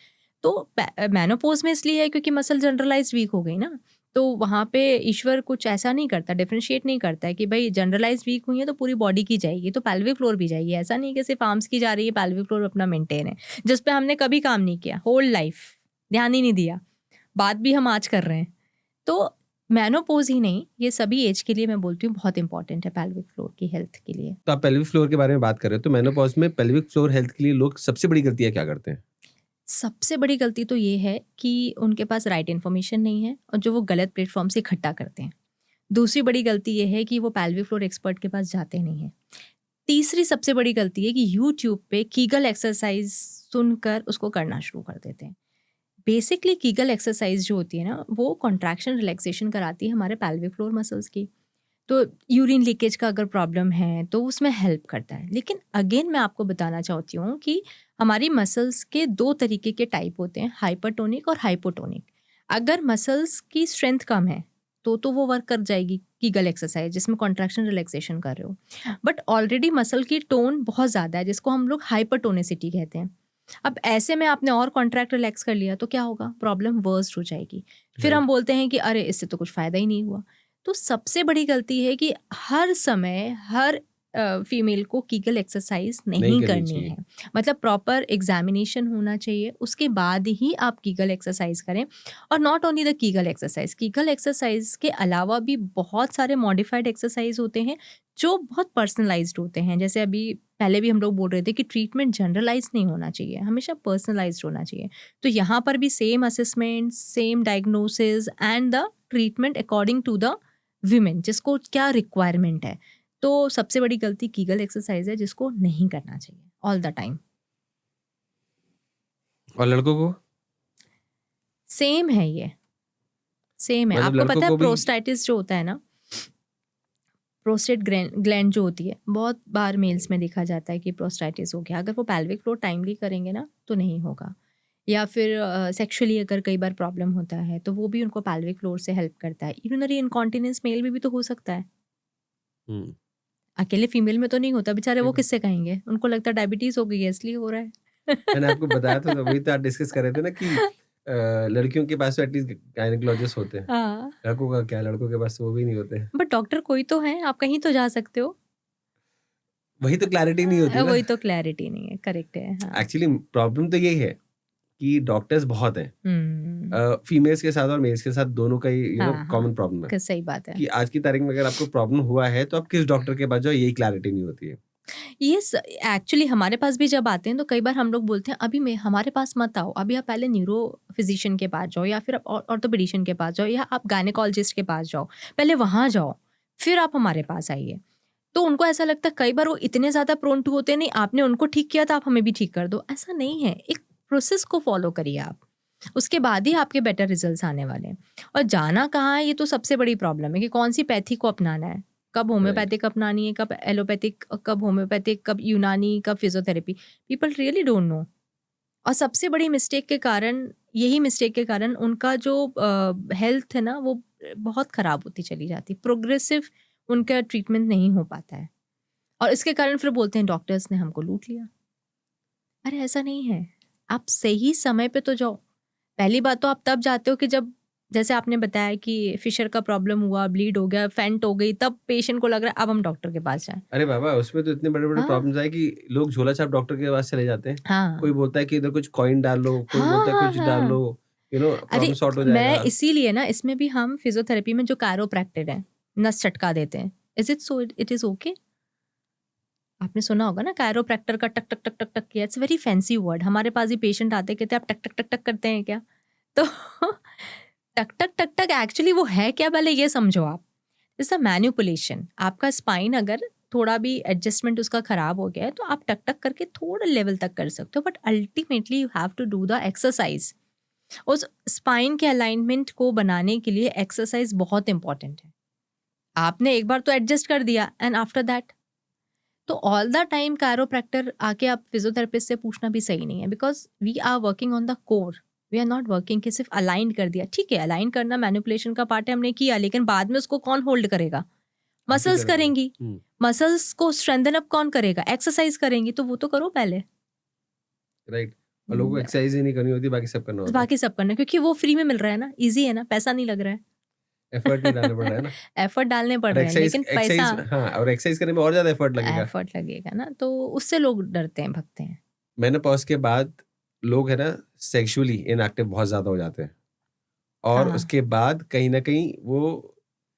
तो मेनोपॉज में इसलिए है क्योंकि मसल जनरलाइज्ड वीक हो गई ना, तो वहाँ पे ईश्वर कुछ ऐसा नहीं करता, डिफरेंशिएट नहीं करता है कि भाई जनरलाइज्ड वीक हुई है तो पूरी बॉडी की जाएगी, तो पेल्विक फ्लोर भी जाएगी। ऐसा नहीं कि सिर्फ आर्म्स की जा रही है, पेल्विक फ्लोर अपना मेंटेन है, जिस पे हमने कभी काम नहीं किया, होल लाइफ ध्यान ही नहीं दिया, बात भी हम आज कर रहे हैं। तो मेनोपॉज ही नहीं, ये सभी एज के लिए मैं बोलती हूँ बहुत इंपॉर्टेंट है पेल्विक फ्लोर की हेल्थ के लिए। तो आप पेल्विक फ्लोर के बारे में बात कर रहे हो, तो मेनोपॉज में पेल्विक फ्लोर हेल्थ के लिए लोग सबसे बड़ी गलतियां क्या करते हैं? सबसे बड़ी गलती तो ये है कि उनके पास राइट इन्फॉर्मेशन नहीं है और जो वो गलत प्लेटफॉर्म से इकट्ठा करते हैं। दूसरी बड़ी गलती ये है कि वो पेल्विक फ्लोर एक्सपर्ट के पास जाते नहीं हैं। तीसरी सबसे बड़ी गलती है कि यूट्यूब पे कीगल एक्सरसाइज सुनकर उसको करना शुरू कर देते हैं। बेसिकली कीगल एक्सरसाइज जो होती है ना, वो कॉन्ट्रैक्शन रिलैक्सेशन कराती है हमारे पेल्विक फ्लोर मसल्स की। तो यूरिन लीकेज का अगर प्रॉब्लम है तो उसमें हेल्प करता है। लेकिन अगेन मैं आपको बताना चाहती हूँ कि हमारी मसल्स के 2 तरीके के टाइप होते हैं, हाइपरटोनिक और हाइपोटोनिक। अगर मसल्स की स्ट्रेंथ कम है तो वो वर्क कर जाएगी कीगल एक्सरसाइज जिसमें कॉन्ट्रैक्शन रिलैक्सेशन कर रहे हो। बट ऑलरेडी मसल की टोन बहुत ज़्यादा है जिसको हम लोग हाइपरटोनिसिटी कहते हैं। अब ऐसे में आपने और कॉन्ट्रैक्ट रिलैक्स कर लिया तो क्या होगा, प्रॉब्लम वर्स्ट हो जाएगी। फिर हम राइट। बोलते हैं कि अरे इससे तो कुछ फ़ायदा ही नहीं हुआ। तो सबसे बड़ी गलती है कि हर समय हर फीमेल को कीगल एक्सरसाइज नहीं करनी करनी चाहिए। है। मतलब प्रॉपर एग्जामिनेशन होना चाहिए, उसके बाद ही आप कीगल एक्सरसाइज करें। और not only the Kegel exercise के अलावा भी बहुत सारे मॉडिफाइड एक्सरसाइज होते हैं जो बहुत पर्सनलाइज्ड होते हैं। जैसे अभी पहले भी हम लोग बोल रहे थे कि ट्रीटमेंट जनरलाइज नहीं होना चाहिए, हमेशा पर्सनलाइज्ड होना चाहिए। तो यहाँ पर भी same assessment, same diagnosis and the treatment according to the women, जिसको क्या रिक्वायरमेंट है। तो सबसे बड़ी गलती कीगल एक्सरसाइज है जिसको नहीं करना चाहिए ऑल द टाइम। और लड़कों को? सेम है ये, सेम है। मतलब आपको लड़कों पता है को भी? प्रोस्टाइटिस जो होता है ना, प्रोस्टेट ग्लैंड जो होती है, बहुत बार मेल्स में देखा जाता है कि प्रोस्टाइटिस हो गया, अगर वो पेल्विक फ्लोर टाइमली करेंगे ना तो नहीं होगा। या फिर सेक्सुअली अगर कई बार प्रॉब्लम होता है तो वो भी उनको पेल्विक फ्लोर से हेल्प करता है। यूरिनरी इनकॉन्टिनेंस मेल में भी तो हो सकता है, हम्म, अकेले फीमेल में तो नहीं होता। बेचारे वो बिल्कुल। किससे कहेंगे, उनको लगता है डायबिटीज हो गई है इसलिए हो रहा है। मैंने आपको बताया था, तो वही तो आप डिस्कस कर रहे थे ना कि लड़कियों के पास तो एटलीस्ट गायनेकोलॉजिस्ट होते हैं, हाँ, लड़कों का क्या, लड़कों के पास तो वो भी नहीं होते हैं। बट डॉक्टर कोई तो है, आप कहीं तो जा सकते हो। वही तो क्लैरिटी नहीं होती ना। वही तो क्लैरिटी नहीं है, करेक्ट है, हाँ। एक्चुअली प्रॉब्लम तो यही है कि डॉक्टर्स बहुत हैं, हम्म, फीमेल्स के साथ और मेल्स के साथ दोनों का ही हाँ हाँ, कॉमन प्रॉब्लम है सही बात है। कि आज की तारीख में अगर आपको प्रॉब्लम हुआ है तो आप किस डॉक्टर के पास जाओ, यही क्लैरिटी नहीं होती है। ये एक्चुअली हमारे पास भी जब आते हैं तो कई बार हम लोग बोलते हैं अभी मैं हमारे पास मत आओ, अभी आप पहले न्यूरो फिजिशियन के पास जाओ, या फिर आप ऑर्थोपेडिशियन के पास जाओ, या आप गायनेकोलॉजिस्ट के पास जाओ, पहले वहाँ जाओ, फिर आप हमारे पास आइए। तो उनको ऐसा लगता है, कई बार वो इतने ज़्यादा प्रोन टू होते हैं, नहीं आपने उनको ठीक किया तो आप हमें भी ठीक कर दो। ऐसा नहीं है, एक प्रोसेस को फॉलो करिए आप, उसके बाद ही आपके बेटर रिजल्ट्स आने वाले हैं। और जाना कहाँ है, ये तो सबसे बड़ी प्रॉब्लम है कि कौन सी पैथी को अपनाना है, कब होम्योपैथिक अपनानी है, कब एलोपैथिक, कब होम्योपैथिक, कब यूनानी, कब physiotherapy. People really don't know. और सबसे बड़ी मिस्टेक के कारण, यही मिस्टेक के कारण उनका जो हेल्थ है ना वो बहुत ख़राब होती चली जाती, प्रोग्रेसिव उनका ट्रीटमेंट नहीं हो पाता है। और इसके कारण फिर बोलते हैं डॉक्टर्स ने हमको लूट लिया। अरे ऐसा नहीं है, आप सही समय पे तो जाओ। पहली बात तो आप तब जाते हो कि जब, जैसे आपने बताया कि फिशर का प्रॉब्लम हुआ, ब्लीड हो गया, फेंट हो गई, तब पेशेंट को लग रहा है अब हम डॉक्टर के पास जाएं। अरे बाबा, उसमें तो इतने बड़े बड़े हाँ प्रॉब्लम्स आए कि लोग झोला छाप डॉक्टर के पास चले जाते हैं। कोई हाँ बोलता है कि इधर कुछ कॉइन डाल लो, कोई हाँ बोलता है हाँ कुछ डाल हाँ। लो, अरे प्रॉब्लम सॉर्ट हो मैं जाएगा। इसीलिए ना, इसमें भी हम फिजियोथेरेपी में जो कैरोप्रैक्टर है, नस चटका देते हैं, is it so, it is okay. आपने सुना होगा ना कैरोप्रैक्टर का टक टक टक टक टक किया, इट्स वेरी फैंसी वर्ड। हमारे पास ही पेशेंट आते कहते हैं आप टक टक टक टक करते हैं क्या? तो टक टक टक टक एक्चुअली वो है क्या, पहले ये समझो आप। It's a manipulation. आपका स्पाइन अगर थोड़ा भी एडजस्टमेंट उसका खराब हो गया है तो आप टक टक करके थोड़ा लेवल तक कर सकते हो, but ultimately you have to do the exercise. उस स्पाइन के अलाइनमेंट को बनाने के लिए एक्सरसाइज बहुत इंपॉर्टेंट है। आपने एक बार तो एडजस्ट कर दिया एंड आफ्टर दैट तो ऑल द टाइम कैरोप्रैक्टर आके आप फिजियोथेरेपिस्ट से पूछना भी सही नहीं है, because we are working on the core, we are not working कि सिर्फ अलाइन कर दिया। ठीक है, अलाइन करना मैनिपुलेशन का पार्ट है, हमने किया, लेकिन बाद में उसको कौन होल्ड करेगा? आप ही मसल्स करोगे। करेंगी। मसल्स को स्ट्रेंथन अप कौन करेगा? एक्सरसाइज करेंगी, तो वो तो करो पहले। राइट। और लोगों को एक्सरसाइज ही नहीं करनी होती, बाकी सब करना होता है। बाकी सब करना, क्योंकि वो फ्री में मिल रहा है ना, इजी है ना, पैसा नहीं लग रहा है। एफर्ट नहीं डालना पड़ रहा है ना। एफर्ट डालने पड़ और रहे हैं, एक्सरसाइज लेकिन पैसा, एक्सरसाइज हाँ, और एक्सरसाइज करने में और ज्यादा एफर्ट लगेगा। एफर्ट लगेगा ना, तो उससे लोग डरते हैं, भगते हैं। मेनोपॉज के बाद लोग है ना सेक्सुअली इनएक्टिव बहुत ज्यादा हो जाते हैं, और हाँ। उसके बाद कहीं ना कहीं वो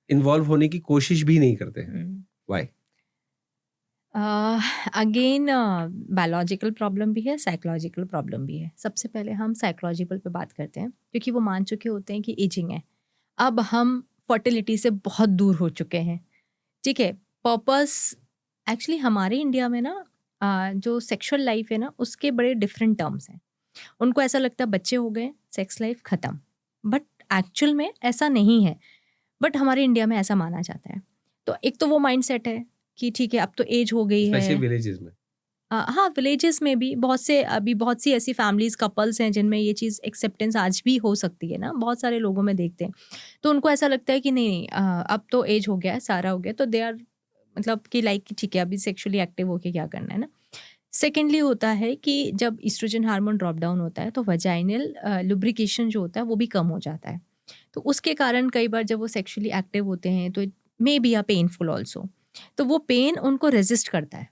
इन्वॉल्व होने की कोशिश भी नहीं करते हैं। व्हाई? अगेन बायोलॉजिकल प्रॉब्लम भी है, साइकोलॉजिकल प्रॉब्लम भी है। सबसे पहले हम साइकोलॉजिकल पे बात करते हैं, क्योंकि वो मान चुके होते हैं कि एजिंग है, अब हम फर्टिलिटी से बहुत दूर हो चुके हैं। ठीक है, पर्पस एक्चुअली हमारे इंडिया में ना जो सेक्सुअल लाइफ है ना उसके बड़े डिफरेंट टर्म्स हैं। उनको ऐसा लगता है बच्चे हो गए सेक्स लाइफ ख़त्म, बट एक्चुअल में ऐसा नहीं है। बट हमारे इंडिया में ऐसा माना जाता है। तो एक तो वो माइंड सेट है कि ठीक है अब तो एज हो गई स्पेशली है। विलेजेस में। हाँ, विलेजेस में भी बहुत सी ऐसी फैमिलीज, कपल्स हैं जिनमें ये चीज़ एक्सेप्टेंस आज भी हो सकती है ना, बहुत सारे लोगों में देखते हैं। तो उनको ऐसा लगता है कि नहीं, अब तो एज हो गया है, सारा हो गया, तो दे आर मतलब कि लाइक ठीक है अभी सेक्सुअली एक्टिव होके क्या करना है ना। सेकेंडली होता है कि जब ईस्ट्रोजन हार्मोन ड्रॉप डाउन होता है तो वजाइनल लुब्रिकेशन जो होता है वो भी कम हो जाता है। तो उसके कारण कई बार जब वो सेक्सुअली एक्टिव होते हैं तो may be a painful also, तो वो पेन उनको रेजिस्ट करता है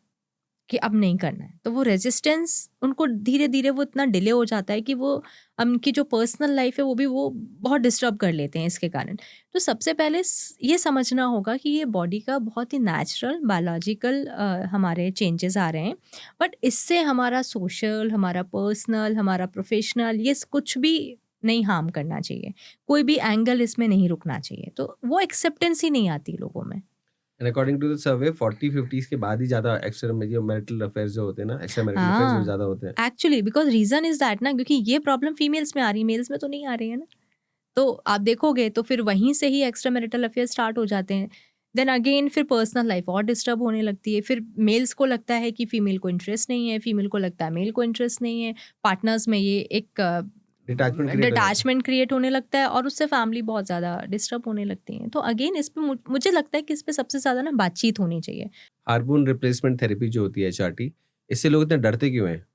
कि अब नहीं करना है। तो वो रेजिस्टेंस उनको धीरे धीरे वो इतना डिले हो जाता है कि वो उनकी जो पर्सनल लाइफ है वो भी वो बहुत डिस्टर्ब कर लेते हैं इसके कारण। तो सबसे पहले ये समझना होगा कि ये बॉडी का बहुत ही नेचुरल बायोलॉजिकल हमारे चेंजेस आ रहे हैं, बट इससे हमारा सोशल, हमारा पर्सनल, हमारा प्रोफेशनल, ये कुछ भी नहीं हार्म करना चाहिए, कोई भी एंगल इसमें नहीं रुकना चाहिए। तो वो एक्सेप्टेंस ही नहीं आती लोगों में। And according to the survey 40-50s के बाद ही ज्यादा एक्स्ट्रा मैरिटल अफेयर्स जो होते हैं ना, एक्स्ट्रा मैरिटल अफेयर्स वो हाँ, ज्यादा होते हैं। Actually because reason is that ना, क्योंकि ये प्रॉब्लम फीमेल्स में आ रही है, मेल्स में तो नहीं आ रही है ना। तो आप देखोगे तो फिर वहीं से ही एक्स्ट्रा मैरिटल अफेयर स्टार्ट हो जाते हैं। देन अगेन फिर पर्सनल लाइफ और डिस्टर्ब होने लगती है। फिर मेल्स को लगता है कि फीमेल को इंटरेस्ट नहीं है, फीमेल को लगता है मेल को इंटरेस्ट नहीं है। पार्टनर्स में ये एक डिटैचमेंट क्रिएट हो जाता है। डिटैचमेंट क्रिएट होने लगता है और उससे फैमिली बहुत ज़्यादा डिस्टर्ब होने लगती है। तो अगेन इस पे मुझे लगता है कि इस पे सबसे ज़्यादा ना बातचीत होनी चाहिए। हार्मोन रिप्लेसमेंट थेरेपी जो होती है HRT, इससे लोग इतने डरते क्यों हैं?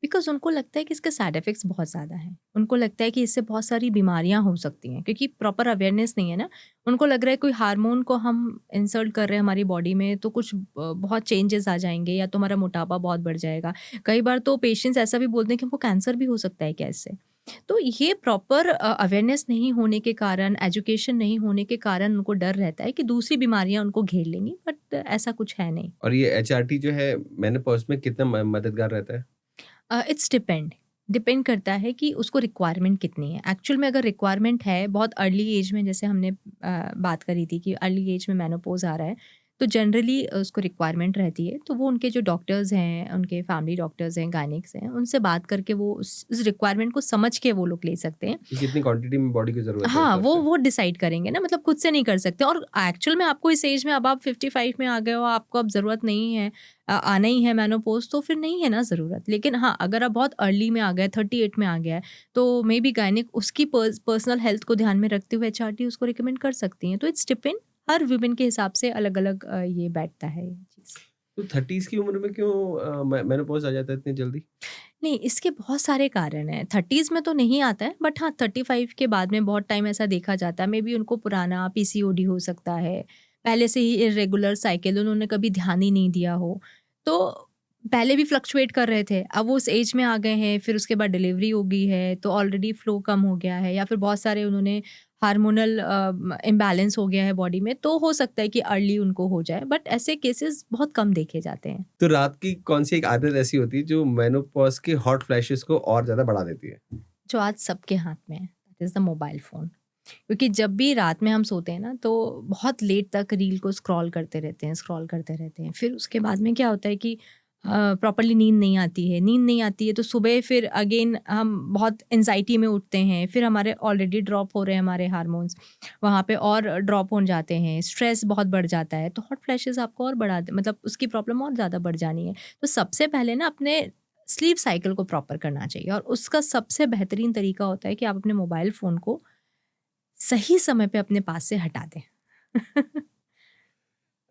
बिकॉज उनको लगता है कि इसके साइड इफ़ेक्ट्स बहुत ज़्यादा हैं। उनको लगता है कि इससे बहुत सारी बीमारियां हो सकती हैं, क्योंकि प्रॉपर अवेयरनेस नहीं है ना। उनको लग रहा है कोई हार्मोन को हम इंसर्ट कर रहे हैं हमारी बॉडी में तो कुछ बहुत चेंजेस आ जाएंगे, या तो हमारा मोटापा बहुत बढ़ जाएगा। कई बार तो पेशेंट्स ऐसा भी बोलते हैं कि हमको कैंसर भी हो सकता है क्या इससे। तो ये प्रॉपर अवेयरनेस नहीं होने के कारण, एजुकेशन नहीं होने के कारण उनको डर रहता है कि दूसरी बीमारियां उनको घेर लेंगी, बट ऐसा कुछ है नहीं। और ये HRT जो है मेनोपॉज में कितना मददगार रहता है? इट्स डिपेंड करता है कि उसको रिक्वायरमेंट कितनी है। एक्चुअल में अगर रिक्वायरमेंट है बहुत अर्ली एज में, जैसे हमने बात करी थी कि अर्ली एज में मेनोपॉज आ रहा है, तो जनरली उसको रिक्वायरमेंट रहती है। तो वो उनके जो डॉक्टर्स हैं, उनके फैमिली डॉक्टर्स हैं, गायनिक्स हैं, उनसे बात करके वो उस रिक्वायरमेंट को समझ के वो लोग ले सकते हैं। कि कितनी क्वांटिटी में बॉडी की ज़रूरत है उस हाँ, हिसाब वो से? वो डिसाइड करेंगे ना, मतलब खुद से नहीं कर सकते। और एक्चुअल में आपको इस एज में, अब आप 55 में आ गए हो, आपको अब ज़रूरत नहीं है, आना ही है मेनोपॉज़, तो फिर नहीं है ना ज़रूरत। लेकिन हाँ, अगर आप बहुत अर्ली में आ गए, 38 में आ गया है, तो मे बी गायनिक उसकी पर्सनल हेल्थ को ध्यान में रखते हुए HRT उसको रिकमेंड कर सकती हैं। तो इट्स डिपेंड, हर वुमेन के हिसाब से अलग-अलग ये बैठता है ये चीज़। तो 30s की उम्र में क्यों मेनोपॉज आ जाता है इतनी जल्दी? नहीं, इसके बहुत सारे कारण हैं। 30s में तो नहीं आता है, बट हाँ 35 के बाद में बहुत टाइम ऐसा देखा जाता है। मे बी उनको पुराना PCOD हो सकता है, पहले से ही इर्रेगुलर साइकिल उन्होंने कभी ध्यान ही नहीं दिया हो। तो पहले भी फ्लक्चुएट कर रहे थे, अब वो उस एज में आ गए हैं, फिर उसके बाद डिलीवरी हो गई है, तो ऑलरेडी फ्लो कम हो गया है, या फिर बहुत सारे उन्होंने हार्मोनल इम्बैलेंस हो गया है बॉडी में, तो हो सकता है कि अर्ली उनको हो जाए, बट ऐसे केसेस बहुत कम देखे जाते हैं। तो रात की कौन-सी एक आदत ऐसी होती है जो मेनोपॉज के हॉट फ्लैशेस को और ज़्यादा बढ़ा देती है? जो आज सबके हाथ में है, that is the mobile phone. क्योंकि जब भी रात में हम सोते हैं ना, तो बहुत लेट तक रील को स्क्रॉल करते रहते हैं। फिर उसके बाद में क्या होता है कि प्रॉपर्ली नींद नहीं आती है, तो सुबह फिर अगेन हम बहुत एंजाइटी में उठते हैं। फिर हमारे ऑलरेडी ड्रॉप हो रहे हैं हमारे हार्मोन्स, वहाँ पे और ड्रॉप हो जाते हैं, स्ट्रेस बहुत बढ़ जाता है, तो हॉट फ्लैशेस आपको और बढ़ा मतलब उसकी प्रॉब्लम और ज़्यादा बढ़ जानी है। तो सबसे पहले ना अपने स्लीप साइकिल को प्रॉपर करना चाहिए, और उसका सबसे बेहतरीन तरीका होता है कि आप अपने मोबाइल फ़ोन को सही समय पे अपने पास से हटा दें।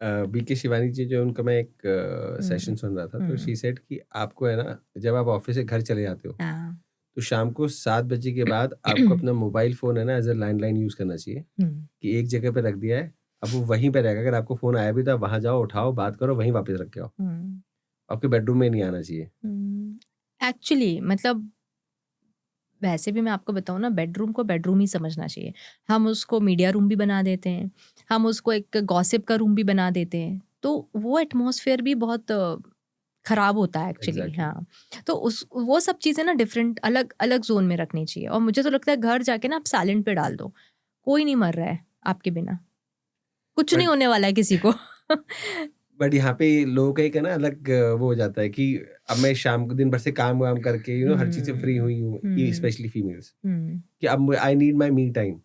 बीके शिवानी जी जो उनका मैं एक सेशन सुन रहा था, तो शी सेड कि आपको है ना, जब आप ऑफिस से घर चले जाते हो हाँ। तो शाम को 7 बजे के बाद आपको अपना मोबाइल फ़ोन है ना एज़ अ लैंडलाइन यूज़ करना चाहिए, कि एक जगह पे रख दिया है, अब वो वहीं पे रहेगा। अगर आपको फ़ोन आया भी था, वहाँ जाओ, उठाओ, बात करो, वहीं वापस रख के आओ। आपके बेडरूम में नहीं आना चाहिए। एक्चुअली मतलब वैसे भी मैं आपको बताऊँ ना, बेडरूम को बेडरूम ही समझना चाहिए। हम उसको मीडिया रूम भी बना देते हैं, हम उसको एक गॉसिप का रूम भी बना देते हैं, तो वो एटमॉस्फेयर भी बहुत खराब होता है एक्चुअली। एग्ज़ैक्टली। हाँ, तो उस वो सब चीज़ें ना डिफरेंट अलग अलग जोन में रखनी चाहिए। और मुझे तो लगता है घर जाके ना आप साइलेंट पे डाल दो, कोई नहीं मर रहा है आपके बिना, कुछ नहीं बट होने वाला है किसी को। बट यहाँ पे लोगों का एक है ना अलग वो हो जाता है कि अब मैं शाम को दिन भर से काम-वाम करके हर चीज़ से फ्री हुई हूँ, स्पेशली फीमेल्स, कि अब I need my me time.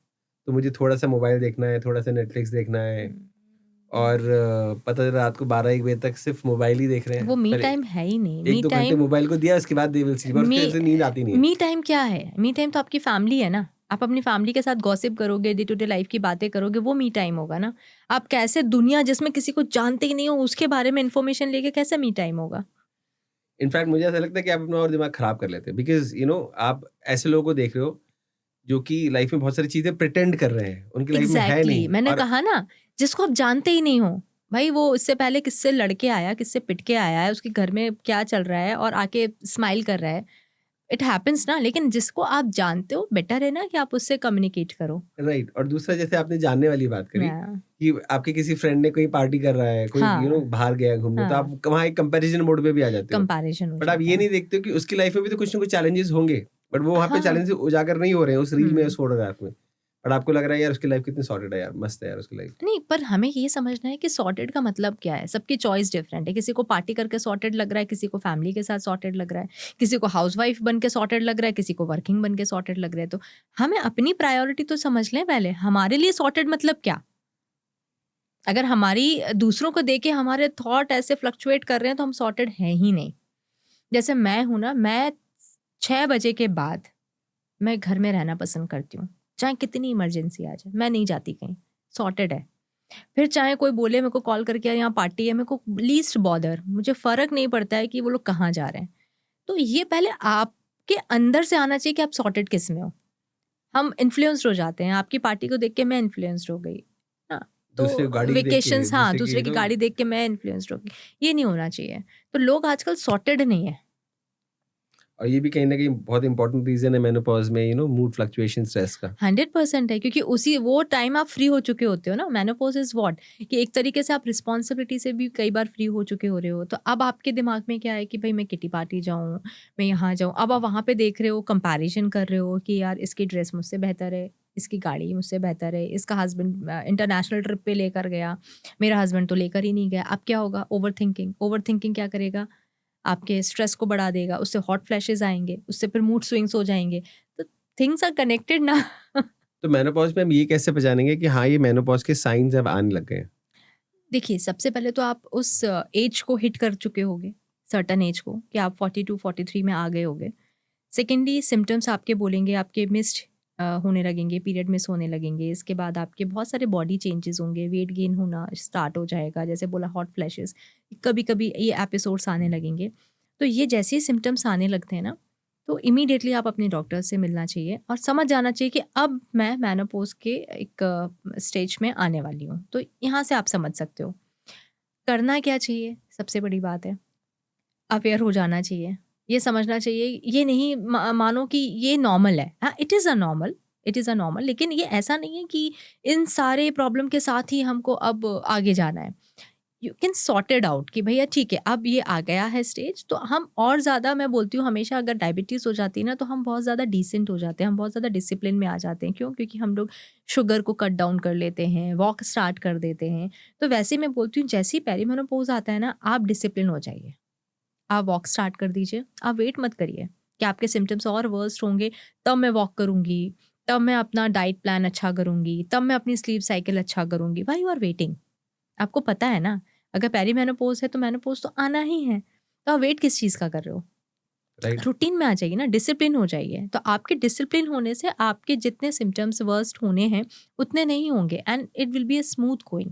तो मुझे थोड़ा-सा मोबाइल देखना है, थोड़ा-सा नेटफ्लिक्स देखना है, और पता चला रात को 12-1 बजे तक सिर्फ मोबाइल ही देख रहे वो हैं। मी फिर टाइम है ही नहीं। मी 1-2 घंटे टाइम मोबाइल को दिया, उसके बाद दे विल स्लीप, और उसके मी वजह से नींद आती नहीं है। मी टाइम क्या है? मी टाइम तो आपकी फैमिली है ना। आप अपनी फैमिली के साथ गॉसिप करोगे, डे टू डे लाइफ की बातें करोगे, वो मी टाइम होगा ना। आप कैसे दुनिया जिसमें किसी को जानते ही नहीं हो उसके बारे में इन्फॉर्मेशन लेके कैसे मी टाइम होगा? इनफैक्ट मुझे ऐसा लगता है कि आप अपना और दिमाग खराब कर लेते हैं, बिकॉज़ आप ऐसे लोगों को देख रहे हो जो कि लाइफ में बहुत सारी चीज़ें प्रिटेंड कर रहे हैं, उनकी लाइफ में है एग्जैक्टली नहीं। मैंने और कहा ना, जिसको आप जानते ही नहीं हो, भाई वो इससे पहले किससे लड़के आया, किससे पिट के आया है, उसके घर में क्या चल रहा है, और आके स्माइल कर रहा है, इट हैपेंस ना। लेकिन जिसको आप जानते हो, बेटर है ना कि आप उससे कम्युनिकेट करो। राइट, और दूसरा जैसे आपने जानने वाली बात करी Yeah. कि आपके किसी फ्रेंड ने कोई पार्टी कर रहा है, कोई हाँ, बाहर गया है घूमने, तो हाँ, आप वहाँ एक कंपैरिजन मोड में भी आ जाते हो। कंपैरिजन हो बट आप जाता ये है। नहीं देखते हो कि उसकी लाइफ में भी तो कुछ ना कुछ चैलेंजेस होंगे, बट वो वहाँ पे हाँ, चैलेंजेस उजागर नहीं हो रहे हैं उस रील में, हुँ। उस फोटोग्राफ में। बट आपको लग रहा है यार उसकी लाइफ कितनी सॉर्टेड है यार, मस्त है यार उसकी लाइफ। नहीं, पर हमें ये समझना है कि सॉर्टेड का मतलब क्या है? सबकी चॉइस डिफरेंट है। किसी को पार्टी करके सॉर्टेड लग रहा है, किसी को फैमिली के साथ सॉर्टेड लग रहा है, किसी को हाउसवाइफ बन के सॉर्टेड लग रहा है, किसी को वर्किंग बन के सॉर्टेड लग रहा है। तो हमें अपनी प्रायोरिटी तो समझ लें पहले, हमारे लिए सॉर्टेड मतलब क्या? अगर हमारी दूसरों को देख के हमारे थॉट ऐसे फ्लक्चुएट कर रहे हैं तो हम सॉर्टेड हैं ही नहीं। जैसे मैं हूँ ना, मैं 6 बजे के बाद मैं घर में रहना पसंद करती हूँ, चाहे कितनी इमरजेंसी आ जाए, मैं नहीं जाती कहीं, सॉर्टेड है। फिर चाहे कोई बोले मेरे को कॉल करके, यहाँ पार्टी है, मेरे को लीस्ट बॉदर, मुझे फ़र्क नहीं पड़ता है कि वो लोग कहाँ जा रहे हैं। तो ये पहले आपके अंदर से आना चाहिए कि आप सॉर्टेड किस में हो। हम इन्फ्लुएंस्ड हो जाते हैं, आपकी पार्टी को देख के मैं इन्फ्लुएंस्ड हो गई ना, दूसरे तो गाड़ी देख के वेकेशंस, हाँ, दूसरे दूसरे की गाड़ी देख के मैं इन्फ्लुएंस्ड हो गई, ये नहीं होना चाहिए। तो लोग आजकल सॉर्टेड नहीं है। और ये भी कहीं ना कहीं बहुत इंपॉर्टेंट रीजन है मेनोपॉज में, मूड फ्लक्चुएशन, स्ट्रेस का। 100% है, क्योंकि उसी वो टाइम आप फ्री हो चुके होते हो ना। मेनोपॉज इज व्हाट, कि एक तरीके से आप रिस्पॉन्सिबिलिटी से भी कई बार फ्री हो चुके हो रहे हो। तो अब आपके दिमाग में क्या है कि भाई मैं किटी पार्टी जाऊँ, मैं यहाँ जाऊँ। अब आप वहाँ पे देख रहे हो, कंपैरिजन कर रहे हो कि यार इसकी ड्रेस मुझसे बेहतर है, इसकी गाड़ी मुझसे बेहतर है, इसका हस्बैंड इंटरनेशनल ट्रिप पे लेकर गया, मेरा हस्बैंड तो लेकर ही नहीं गया। अब क्या होगा? Over thinking. ओवर थिंकिंग क्या करेगा? आपके स्ट्रेस को बढ़ा देगा, उससे हॉट फ्लैशेस आएंगे, उससे फिर मूड स्विंग्स हो जाएंगे। तो थिंग्स आर कनेक्टेड ना। तो मेनोपॉज में हम ये कैसे पहचानेंगे कि हाँ, ये मेनोपॉज के साइंस अब आने लग गए हैं? देखिए, सबसे पहले तो आप उस एज को हिट कर चुके होगे, सर्टेन एज को, कि आप 42-43 में आ गए होगे। सेकेंडली सिम्टम्स आपके बोलेंगे, आपके मिस्ड होने लगेंगे, पीरियड मिस होने लगेंगे। इसके बाद आपके बहुत सारे बॉडी चेंजेस होंगे, वेट गेन होना स्टार्ट हो जाएगा, जैसे बोला हॉट फ्लैशेस, कभी कभी ये एपिसोड्स आने लगेंगे। तो ये जैसे ही सिम्टम्स आने लगते हैं ना, तो इमीडिएटली आप अपने डॉक्टर से मिलना चाहिए और समझ जाना चाहिए कि अब मैं मेनोपॉज के एक स्टेज में आने वाली हूँ। तो यहाँ से आप समझ सकते हो करना क्या चाहिए। सबसे बड़ी बात है, अवेयर हो जाना चाहिए, ये समझना चाहिए, ये नहीं मानो कि ये नॉर्मल है। हाँ, it is a normal, it is a normal, लेकिन ये ऐसा नहीं है कि इन सारे प्रॉब्लम के साथ ही हमको अब आगे जाना है। You can sort it out कि भैया ठीक है, अब ये आ गया है स्टेज, तो हम और ज़्यादा, मैं बोलती हूँ हमेशा, अगर डायबिटीज़ हो जाती है ना, तो हम बहुत ज़्यादा डिसेंट हो जाते हैं, हम बहुत ज़्यादा डिसिप्लिन में आ जाते हैं। क्यों? क्योंकि हम लोग शुगर को कट डाउन कर लेते हैं, वॉक स्टार्ट कर देते हैं। तो वैसे मैं बोलती हूँ, जैसे ही पेरीमेनोपॉज आता है ना, आप डिसिप्लिन हो जाइए, आप वॉक स्टार्ट कर दीजिए, आप वेट मत करिए कि आपके सिम्टम्स और वर्स्ट होंगे तब मैं वॉक करूँगी, तब मैं अपना डाइट प्लान अच्छा करूँगी, तब मैं अपनी स्लीप साइकिल अच्छा करूँगी। Why you are waiting? आपको पता है ना, अगर पेरीमेनोपॉज है तो मेनोपॉज तो आना ही है, तो आप वेट किस चीज़ का कर रहे हो? राइट। रूटीन में आ जाइए ना, डिसिप्लिन हो जाइए। तो आपके डिसिप्लिन होने से आपके जितने सिम्टम्स वर्स्ट होने हैं उतने नहीं होंगे, and it will be a smooth going.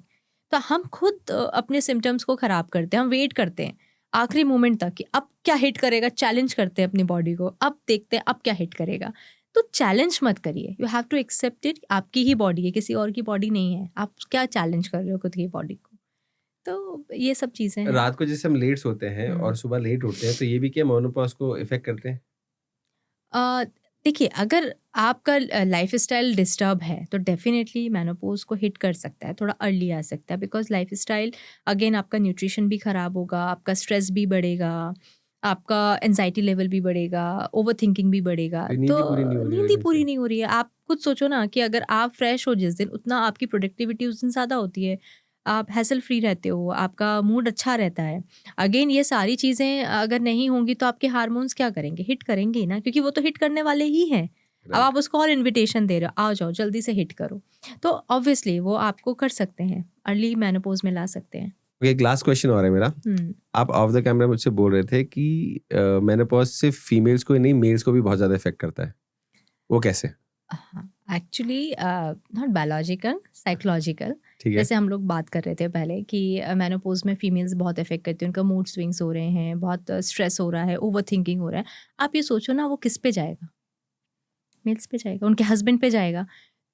तो हम खुद अपने सिम्टम्स को खराब करते हैं, हम वेट करते हैं आखिरी मोमेंट तक कि अब क्या हिट करेगा, चैलेंज करते हैं अपनी बॉडी को, अब देखते हैं अब क्या हिट करेगा। तो चैलेंज मत करिए, you have to accept it, आपकी ही बॉडी है, किसी और की बॉडी नहीं है। आप क्या चैलेंज कर रहे हो खुद की बॉडी को? तो ये सब चीज़ें हैं। रात को जैसे हम लेट सोते हैं हम्म। और सुबह लेट उठते हैं, तो ये भी क्या मेनोपॉज को इफेक्ट करते हैं? अ, देखिए, अगर आपका लाइफ़स्टाइल डिस्टर्ब है तो डेफ़िनेटली मेनोपॉज़ को हिट कर सकता है, थोड़ा अर्ली आ सकता है, बिकॉज़ लाइफ़स्टाइल, अगेन आपका न्यूट्रिशन भी ख़राब होगा, आपका स्ट्रेस भी बढ़ेगा, आपका एंग्ज़ायटी लेवल भी बढ़ेगा, ओवरथिंकिंग भी बढ़ेगा। फिर नींद तो ही पूरी नहीं हो रही नींद ही होगी पूरी उनसे। नहीं हो रही है। आप खुद सोचो ना कि अगर आप फ्रेश हो जिस दिन, उतना आपकी प्रोडक्टिविटी उस दिन ज़्यादा होती है, आप हैसल फ्री रहते हो, आपका मूड अच्छा रहता है। अगेन ये सारी चीज़ें अगर नहीं होंगी तो आपके हार्मोन्स क्या करेंगे? हिट करेंगे ही ना, क्योंकि वो तो हिट करने वाले ही हैं। अब राइट। आप उसको और इन्विटेशन दे रहे हो, "आ जाओ, जल्दी से हिट करो।" तो ऑब्वियसली वो आपको कर सकते हैं, अर्ली मेनोपॉज़ में ला सकते हैं। एक लास्ट क्वेश्चन और है मेरा। हुँ। आप ऑफ द कैमरा मुझसे बोल रहे थे कि मेनोपॉज सिर्फ फीमेल्स को ही नहीं, मेल्स को भी बहुत ज़्यादा इफेक्ट करता है। वो कैसे? हाँ, एक्चुअली नॉट बायोलॉजिकल, साइकोलॉजिकल। ठीक है। जैसे हम लोग बात कर रहे थे पहले कि मेनोपॉज़ में फीमेल्स बहुत इफ़ेक्ट करती हैं, उनका मूड स्विंग्स हो रहे हैं, बहुत स्ट्रेस हो रहा है, ओवरथिंकिंग हो रहा है। आप ये सोचो ना, वो किस पे जाएगा? मेल्स पे जाएगा, उनके हस्बैंड पे जाएगा।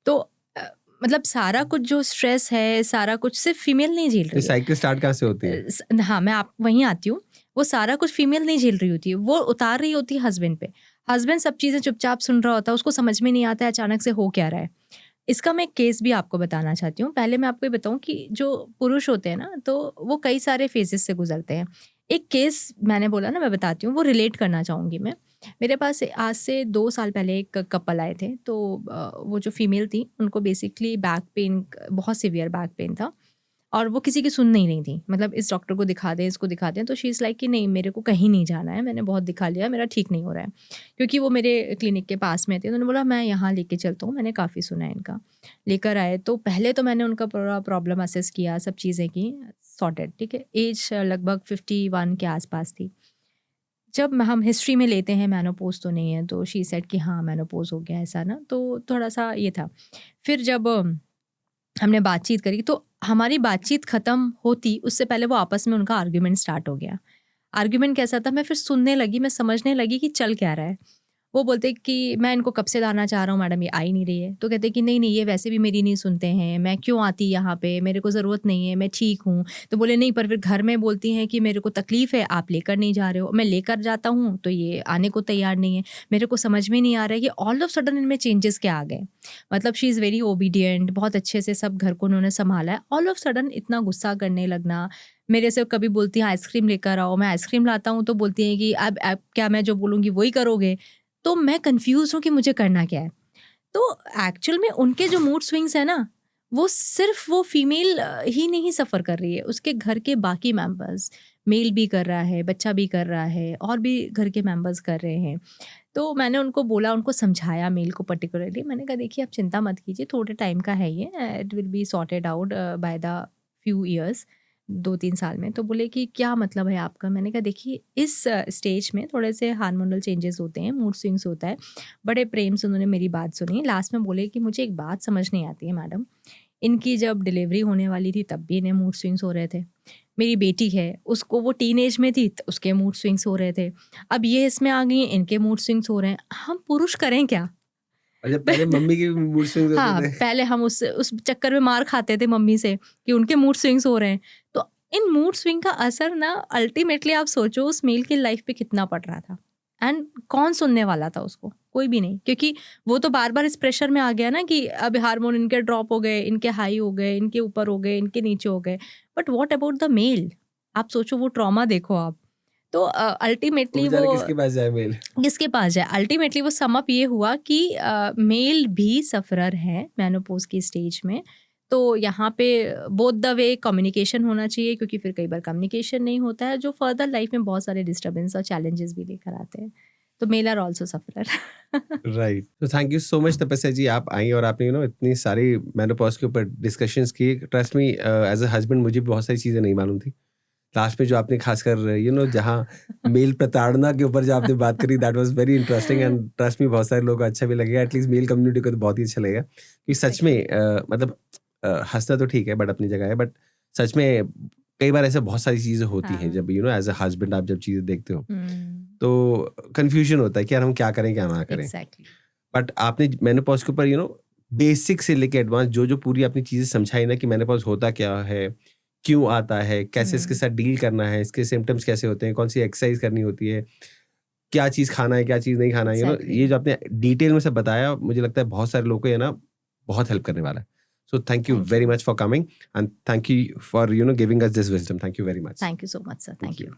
तो अ, मतलब सारा कुछ जो स्ट्रेस है, सारा कुछ सिर्फ़ फीमेल नहीं झेल ये रही है। साइकिल स्टार्ट कहाँ से होती है? हाँ, मैं आप वहीं आती हूँ। वो सारा कुछ फीमेल नहीं झेल रही होती है, वो उतार रही होती है हस्बैंड पे। हस्बैंड सब चीज़ें चुपचाप सुन रहा होता है, उसको समझ में नहीं आता है अचानक से हो क्या रहा है। इसका मैं एक केस भी आपको बताना चाहती हूँ। पहले मैं आपको ये बताऊँ कि जो पुरुष होते हैं ना, तो वो कई सारे फ़ेज़ेज़ से गुज़रते हैं। एक केस मैंने बोला ना, मैं बताती हूँ, वो रिलेट करना चाहूँगी मैं। मेरे पास आज से 2 साल पहले एक कपल आए थे, तो वो जो फीमेल थी, उनको बेसिकली बैक पेन, बहुत सीवियर बैक पेन था। और वो किसी की सुन नहीं रही थी, मतलब इस डॉक्टर को दिखा दें, इसको दिखा दें, तो शी इज़ लाइक कि नहीं, मेरे को कहीं नहीं जाना है, मैंने बहुत दिखा लिया, मेरा ठीक नहीं हो रहा है, क्योंकि वो मेरे क्लिनिक के पास में थे। उन्होंने बोला मैं यहाँ लेके चलता हूँ, मैंने काफ़ी सुना है इनका। लेकर आए तो पहले तो मैंने उनका पूरा प्रॉब्लम असेस किया, सब चीज़ें की, सॉर्टेड, ठीक है। एज लगभग 51 के आसपास थी। जब हम हिस्ट्री में लेते हैं मेनोपॉज तो नहीं है, तो शी सेड कि हाँ मेनोपॉज हो गया, ऐसा ना, तो थोड़ा सा ये था। फिर जब हमने बातचीत करी तो हमारी बातचीत ख़त्म होती उससे पहले वो आपस में उनका आर्ग्यूमेंट स्टार्ट हो गया। आर्ग्यूमेंट कैसा था, मैं फिर सुनने लगी, मैं समझने लगी कि चल क्या रहा है। वो बोलते कि मैं इनको कब से लाना चाह रहा हूँ मैडम, ये आ ही नहीं रही है। तो कहते कि नहीं नहीं, ये वैसे भी मेरी नहीं सुनते हैं, मैं क्यों आती यहाँ पे, मेरे को ज़रूरत नहीं है, मैं ठीक हूँ। तो बोले नहीं, पर फिर घर में बोलती हैं कि मेरे को तकलीफ़ है, आप लेकर नहीं जा रहे हो। मैं लेकर जाता हूँ तो ये आने को तैयार नहीं है। मेरे को समझ में नहीं आ रहा है कि ऑल ऑफ सडन इनमें चेंजेस क्या आ गए। मतलब शी इज़ वेरी ओबीडियंट, बहुत अच्छे से सब घर को उन्होंने संभाला है। ऑल ऑफ सडन इतना गुस्सा करने लगना। मेरे से कभी बोलती हैं आइसक्रीम लेकर आओ, मैं आइसक्रीम लाता हूँ तो बोलती हैं कि अब क्या मैं जो बोलूँगी वही करोगे। तो मैं कंफ्यूज हूँ कि मुझे करना क्या है। तो एक्चुअल में उनके जो मूड स्विंग्स है ना, वो सिर्फ वो फीमेल ही नहीं सफ़र कर रही है, उसके घर के बाकी मेंबर्स, मेल भी कर रहा है, बच्चा भी कर रहा है, और भी घर के मेंबर्स कर रहे हैं। तो मैंने उनको बोला, उनको समझाया, मेल को पर्टिकुलरली, मैंने कहा देखिए आप चिंता मत कीजिए, थोड़े टाइम का है ये, it will be sorted out by the few years, 2-3 साल में। तो बोले कि क्या मतलब है आपका? मैंने कहा देखिए इस स्टेज में थोड़े से हार्मोनल चेंजेस होते हैं, मूड स्विंग्स होता है। बड़े प्रेम से उन्होंने मेरी बात सुनी। लास्ट में बोले कि मुझे एक बात समझ नहीं आती है मैडम, इनकी जब डिलीवरी होने वाली थी तब भी इन्हें मूड स्विंग्स हो रहे थे। मेरी बेटी है, उसको वो टीनेज में थी तो उसके मूड स्विंग्स हो रहे थे। अब ये इसमें आ गई हैं, इनके मूड स्विंग्स हो रहे हैं। हम पुरुष करें क्या? अच्छा, पहले मम्मी के मूड स्विंग्स हाँ, होते थे। पहले हम उस चक्कर में मार खाते थे मम्मी से कि उनके मूड स्विंग्स हो रहे हैं। तो इन मूड स्विंग का असर ना अल्टीमेटली आप सोचो उस मेल की लाइफ पे कितना पड़ रहा था। एंड कौन सुनने वाला था उसको? कोई भी नहीं, क्योंकि वो तो बार-बार इस प्रेशर में आ गया ना कि अब हार्मोन इनके ड्रॉप हो गए, इनके हाई हो गए, इनके ऊपर हो गए, इनके नीचे हो गए। But what about the male? आप सोचो वो ट्रॉमा देखो आप। तो वो अल्टीमेटली बेचारे वो किसके पास जाए मेल? किसके पास जाए? अल्टीमेटली वो सम अप ये हुआ कि मेल भी सफ़रर हैं मेनोपॉज़ की स्टेज में। तो यहाँ पे बोथ द वे कम्युनिकेशन होना चाहिए, क्योंकि फिर कई बार कम्युनिकेशन नहीं होता है, जो फर्दर लाइफ में बहुत सारे डिस्टर्बेंस और चैलेंजेस भी लेकर आते हैं। तो मेल आर ऑल्सो सफ़रर। राइट। तो थैंक यू सो मच तपस्या जी, आप आई और आपने इतनी सारी मेनोपॉज के ऊपर डिस्कशंस की। Trust me, as a husband मुझे भी बहुत सारी चीज़ें नहीं मालूम थी। लास्ट में जो आपने खासकर जहाँ मेल प्रताड़ना के ऊपर जो आपने बात करी, that was very interesting, and trust me बहुत सारे लोगों को अच्छा भी लगेगा, एटलीस्ट मेल कम्युनिटी को तो बहुत ही अच्छा लगेगा। क्योंकि सच में मतलब हंसना तो ठीक है बट अपनी जगह है, बट सच में कई बार ऐसे बहुत सारी चीज़ें होती हैं हाँ। जब एज अ हस्बैंड आप जब चीज़ें देखते हो हुँ, तो कन्फ्यूजन होता है कि यार हम क्या करें क्या ना करें। एग्ज़ैक्टली। बट आपने मेनोपॉज के ऊपर बेसिक से लेके एडवांस जो पूरी आपने चीज़ें समझाई ना कि मेनोपॉज होता क्या है, क्यों आता है, कैसे इसके हुँ, साथ डील करना है, इसके सिम्पटम्स कैसे होते हैं, कौन सी एक्सरसाइज करनी होती है, क्या चीज़ खाना है, क्या चीज़ नहीं खाना है, एग्ज़ैक्टली। ये जो आपने डिटेल में सब बताया, मुझे लगता है बहुत सारे लोगों को ये ना बहुत हेल्प करने वाला है। So thank you thank very you. Much for coming, and thank you for giving us this wisdom. Thank you very much. Thank you so much sir. Thank thank you. You.